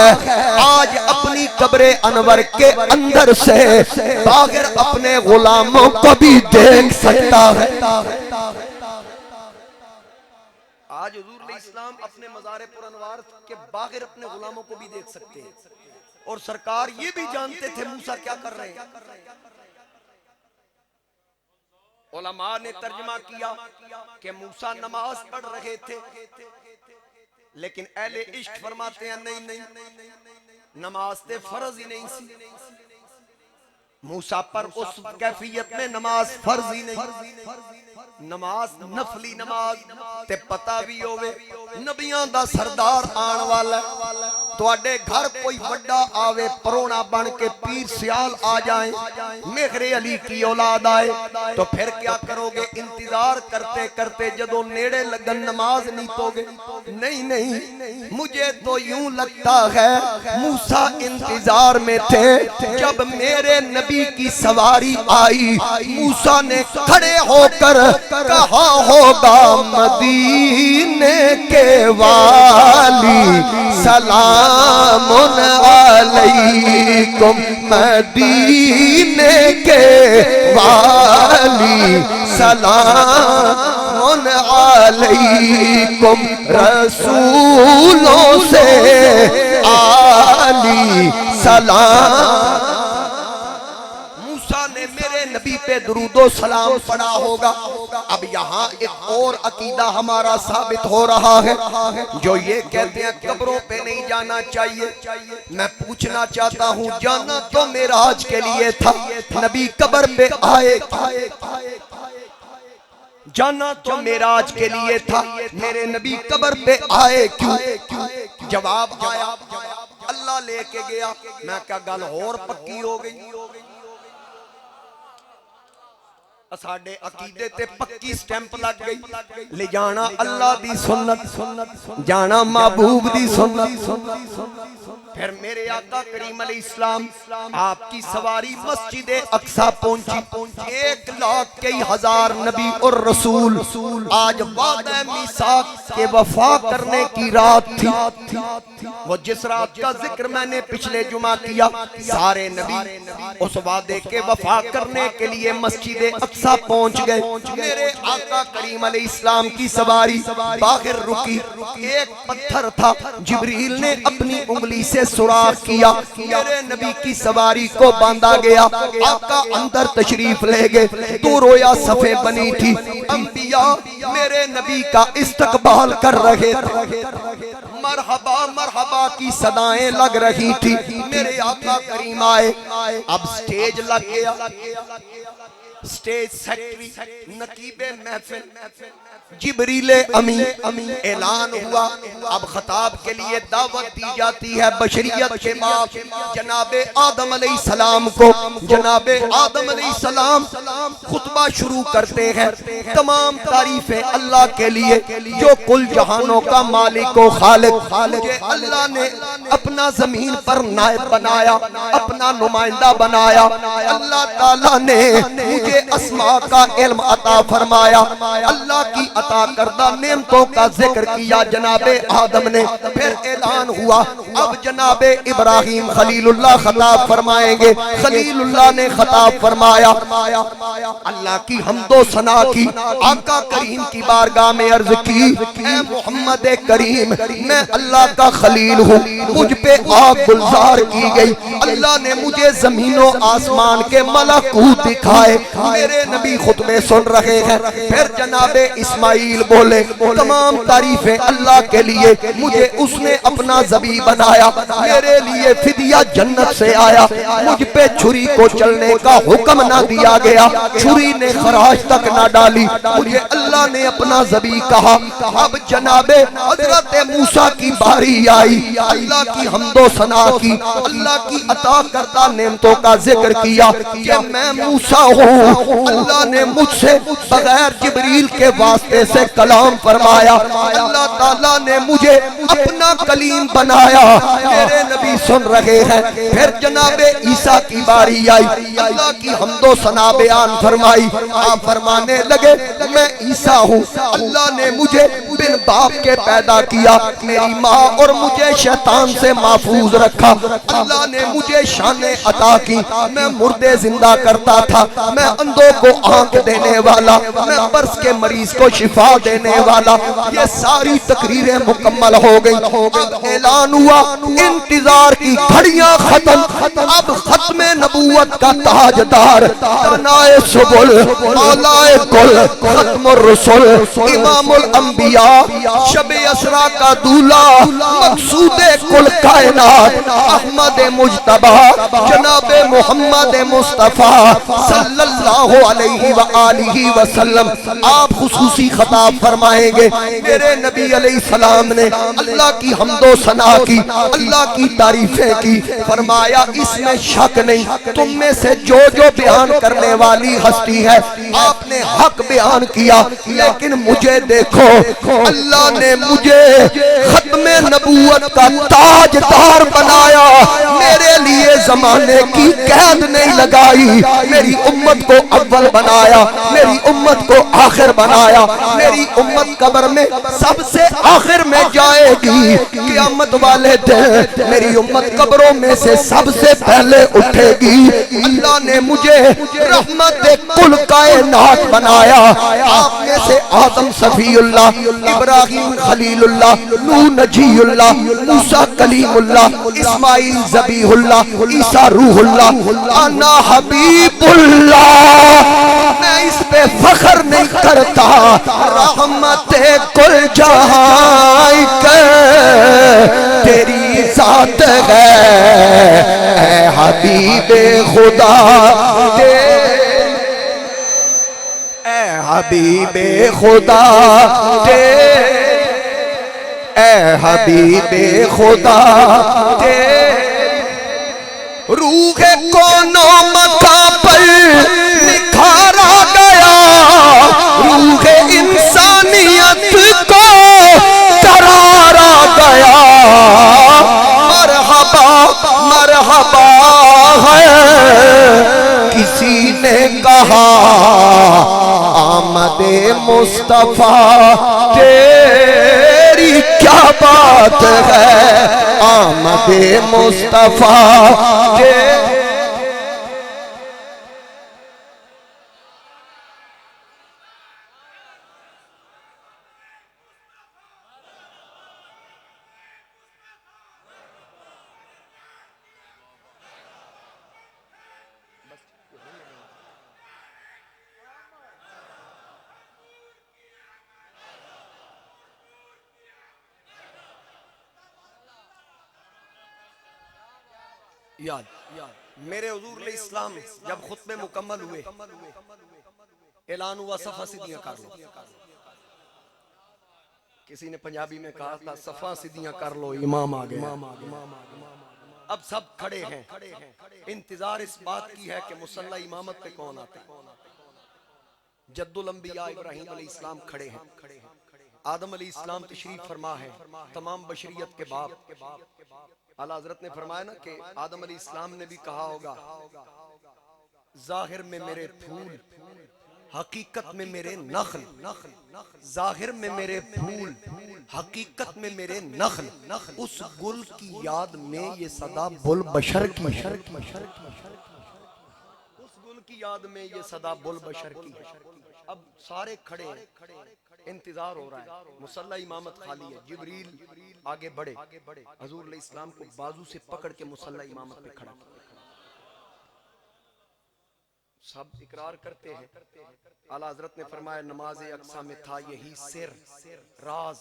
आज अपनी कब्र अनवर के अंदर से बागिर अपने गुलामों को भी देख सकता है। आज हुजूर इस्लाम अपने मज़ारे पुर अनवार के बागिर अपने गुलामों को भी देख सकते हैं। और सरकार ये भी जानते थे मूसा क्या कर रहे हैं। उलमा ने तर्जुमा किया कि मूसा नमाज पढ़ रहे थे, लेकिन अहले इश्क फरमाते हैं नहीं नहीं, नमाज ते फर्ज ही नहीं सी। मूसा पर उस कैफियत में नमाज फर्ज ही नहीं, नमाज नफली नमाज ते पता भी होवे नबियां दा सरदार आन वाला। तुहाडे घर कोई बड़ा आवे परोना बन के पीर सियाल आ जाए, मेहरे अली की औलाद आए, तो फिर क्या करोगे? इंतजार करते करते जदों नेड़े लगन नमाज नहीं पोगे? नहीं नहीं, मुझे तो यूं लगता है मूसा इंतजार में थे। जब मेरे नबी की सवारी आई, मूसा ने खड़े होकर कहा होगा मदीने के वाली सलामुन अलैकुम, मदीने के वाली सलामुन अलैकुम, रसूलों से आली सलाम। नबी पे दुरूदो सलाम पड़ा होगा। अब यहाँ एक और अकीदा हमारा साबित हो रहा है, जो ये कहते हैं कब्रों पे नहीं जाना चाहिए। मैं पूछना चाहता हूँ, जाना तो मेराज के लिए था, नबी कब्र पे आए? जाना तो मेराज के लिए था, मेरे नबी कब्र पे आए क्यों? जवाब आया अल्लाह लेके गया। मैं क्या गल और पक्की हो गई? साडे अकीदे ते पक्की स्टैंप लग गई। ले जाना अल्लाह दी सुन्नत, जाना महबूब दी सुन्नत। फिर मेरे आका करीम अलैहिस्सलाम आपकी सवारी मस्जिद अक्सा पहुंची। 1 कई हजार नबी और रसूल आज वादा मीसाक के वफा करने की रात थी। वो जिस रात का जिक्र मैंने पिछले जुमा किया, सारे नबी उस वादे के वफा करने के लिए मस्जिद अक्सा पहुंच गए। मेरे आका करीम अलैहिस्सलाम की सवारी बाहर रुकी। एक पत्थर था, जिब्रील ने अपनी उंगली से सुराख किया, मेरे नबी की सवारी को बांधा गया। आका अंदर तशरीफ ले गए। दो रोया सफे बनी थी, अंबिया मेरे नबी का इस्तकबाल कर रहे थे, मरहबा मरहबा की सदाएं लग रही थी। मेरे आका करीम आए, अब स्टेज लग गया, स्टेज सेक्रेटरी नकीबे महफिल जिब्रीले अमी ऐलान हुआ। अब खताब के लिए दावत दी जाती है बशरियत के बाप जनाबे आदम अलैहिस्सलाम को। जनाबे आदम अलैहिस्सलाम खुतबा शुरू करते हैं। तमाम तारीफें अल्लाह के लिए जो कुल जहानों का मालिक व खालिक। मुझे अल्लाह ने अपना जमीन पर नायब बनाया, अपना नुमाइंदा बनाया। अल्लाह ताला ने मुझे अस्मा का इल्म अता फरमाया। अल्लाह की अता करदा नेमतों का जिक्र किया जनाबे आदम ने। फिर ऐलान हुआ अब जनाबे इब्राहिम खलीलुल्लाह खताब फरमाएंगे। खलीलुल्लाह ने खताब फरमाया, अल्लाह की हम्दो सना की, आका करीम की बारगाह में अर्ज की, ऐ मोहम्मद करीम मैं अल्लाह का खलील हूँ, मुझ पे आग गुलजार की गई। अल्लाह ने मुझे जमीनों आसमान के मलाकूत दिखाए। मेरे नबी खुतबे सुन रहे हैं। फिर जनाबे इस्माइल बोले, तमाम तारीफें अल्लाह के लिए, मुझे उसने अपना जबी बनाया, मेरे लिए फिदिया जन्नत से आया, मुझ पे छुरी को चलने का हुक्म ना दिया गया, छुरी ने खराज तक ना डाली, मुझे अल्लाह ने अपना जबी कहा। अब जनाबे हजरत मूसा की बारी आई। अल्लाह की हम्दो सना की, अल्लाह की अता करता नेमतों का जिक्र किया कि मैं मूसा हूँ। अल्लाह ने मुझसे बगैर जिब्रील के वास्ते से कलाम फरमाया। अल्लाह ताला ने मुझे अपना कलीम बनाया। मेरे नबी सुन रहे हैं। फिर जनाबे ईसा की बारी आई। अल्लाह की हम्दो सना बयान फरमाई। आप फरमाने लगे मैं ईसा हूँ, अल्लाह ने मुझे बिन बाप के पैदा किया, मेरी माँ और मुझे शैतान से महफूज रखा। अल्लाह ने मुझे शाने अता की, मैं मुर्दे जिंदा करता था, मैं अंधों को आंख देने वाला, मैं बर्स के मरीज को शिफा देने वाला। ये सारी तकरीरें मुकम्मल हो गई। अब ऐलान हुआ इंतजार की घड़ियां खत्म। अब खत्मे नबूवत का ताजदार तनाए सुबुल मौलाए कुल खत्मुर रसूल इमामुल अंबिया शबे असरा का दूल्हा मकसूदे कुल कायनात अहमद मुज्तबा जनाबे मोहम्मद मुस्तफा सल्लल्लाहु अलैहि व आलिहि वसल्लम आप खुसूसी खताब फरमाएंगे। मेरे नबी अलैहिस्सलाम ने अल्लाह की हम्दो सना की, अल्लाह की तारीफें की। फरमाया इसमें शक नहीं, तुम में से जो जो बयान करने वाली हस्ती है आपने हक बयान किया, लेकिन मुझे देखो अल्लाह ने मुझे खत्मे नबूवत का ताजदार बनाया। मेरे लिए जमाने की कैद नहीं लगाई, मेरी उम्मत को अव्वल बनाया, मेरी उम्मत को आखिर बनाया। मेरी उम्मत कब्र में सबसे आखिर में जाएगी, क़यामत वाले दिन मेरी उम्मत कब्रों में से सबसे पहले उठेगी। अल्लाह ने मुझे रहमत कुल कायनात बनाया। आप में से आदम सफीउल्लाह, इब्राहिम खलीलुल्लाह, नूह नजीयुल्लाह, मूसा कलीमुल्लाह, इस्माइल ज़बीहुल्लाह, ईसा रूहुल्लाह, अना हबीबुल्लाह। मैं इस पे फख्र नहीं करता, रहमत कुल जहां के तेरी जात है ऐ हबीबे खुदा ऐ हबीबे खुदा ऐ हबीबे खुदा रूह कोनो मका पर निखारा गया, रूह इंसानियत को करारा गया। मरहबा मरहबा है किसी ने कहा आमदे मुस्तफा तेरी क्या बात है, आमदे मुस्तफा याद मेरे हुजूर इस्लाम जब खुतबे मुकम्मल हुए, ऐलान हुआ सफा सीधियां कर लो। किसी ने पंजाबी में कहा था सफा सीधियां कर लो, इमाम आ गया। अब सब खड़े हैं, इंतजार इस बात की है कि मुसल्ला इमामत पे कौन आता है। जद्दुल अंबिया इब्राहीम अलैहिस्सलाम खड़े हैं, आदम अलैहिस्सलाम तशरीफ फरमा है, तमाम बशरियत के बाप। आला हजरत ने फरमाया ना कि आदम अलैहिस्सलाम ने भी कहा होगा, जाहिर में मेरे फूल, हकीकत में मेरे नखल, जाहिर में मेरे फूल, हकीकत में मेरे नखल। उस गुल की याद में ये सदा बुल बशर की है, उस गुल की याद में ये सदा बुल बशर की है। अब सारे खड़े हैं, इंतजार हो रहा है, मुसल्ला इमामत खाली है। जिब्रील आगे बढ़े, हुजूर अलैहिस्सलाम को बाजू से पकड़ के मुसल्ला इमामत पे खड़ा किया। सब इकरार करते हैं। आला हजरत ने फरमाया नमाज अक्सा में था यही सिर, राज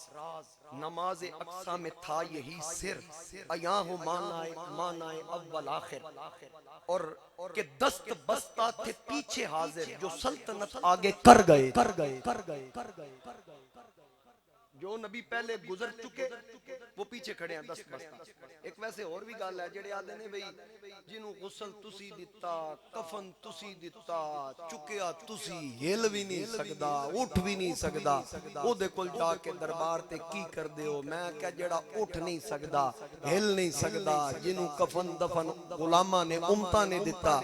नमाज अक्सा में था यही सिर, अया हो मानाए अव्वल आखिर। और के दस्त बस्ता थे पीछे हाजिर, जो सल्तनत आगे कर गए। जो नबी पहले गुजर चुके वो पीछे खड़े हैं दस्त बस्ता। एक वैसे और भी गल है, जेड़े आदे ने बई जिन्हों गुसल तुसी दिता, कफन तुसी दिता, चुकिया तुसी, हिल भी नहीं सकदा, उठ भी नहीं सकदा, ओदे कोल जाके दरबार ते की कर दियो। मैं क्या जेड़ा उठ नहीं सकदा, हिल नहीं सकदा, जिन्हों कफन दफन गुलामा ने उम्मता ने दिता,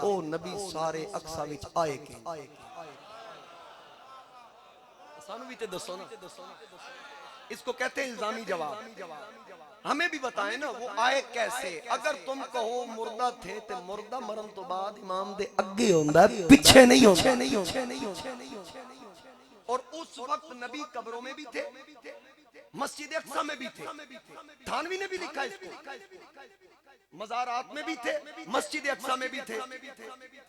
ओ नबी सारे अक्सा विच आए के। सानू भी ते दसो ना, इसको कहते हैं इल्जामी जवाब। हमें भी बताएं ना वो आए कैसे। अगर तुम कहो मुर्दा थे तो मुर्दा मरन तो बाद इमाम दे अगे होंदा है, पीछे नहीं होंदा। और उस वक्त नबी कब्रों में भी थे, मस्जिद अक्सा में भी थे। थानवी ने भी लिखा इसको, मज़ारात में भी थे, मस्जिद अक्सा में भी थे।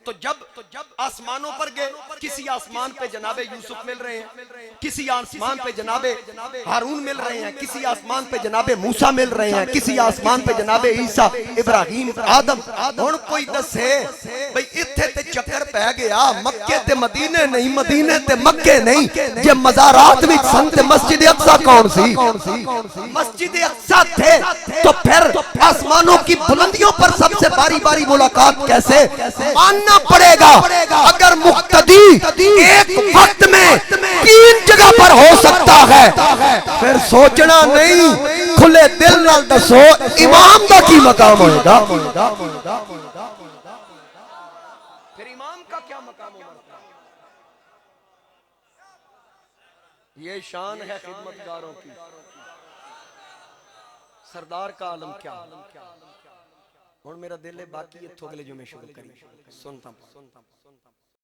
तो जब आसमानों पर गए, किसी आसमान पे जनाबे यूसुफ मिल रहे हैं, किसी आसमान पे जनाबे हारून मिल रहे हैं, किसी आसमान पे जनाबे मूसा मिल रहे हैं, किसी आसमान पे जनाबे ईसा, इब्राहिम, आदम। हुण कोई दसे भाई इत्थे ते चक्कर पै गया, मक्के ते मदीने नहीं, मदीने ते मक्के नहीं, जे मज़ारात विच सन ते मस्जिद अक्सा कौन सी? मस्जिद अक्सा थे तो फिर आसमानों की बुलंदियों पर सबसे बारी बारी मुलाकात कैसे? मानना पड़ेगा अगर मुक्तदी एक वक्त में 3 जगह पर हो सकता है, फिर सोचना नहीं, खुले दिल नाल दसो इमाम दा की मकाम होएगा। फिर इमाम का क्या मकाम होगा? ये शान है खिदमतगारों की, सरदार का आलम क्या। हुण मेरा दिल है बाकी इत्थों अगले जुमे शुरू करी सुनता।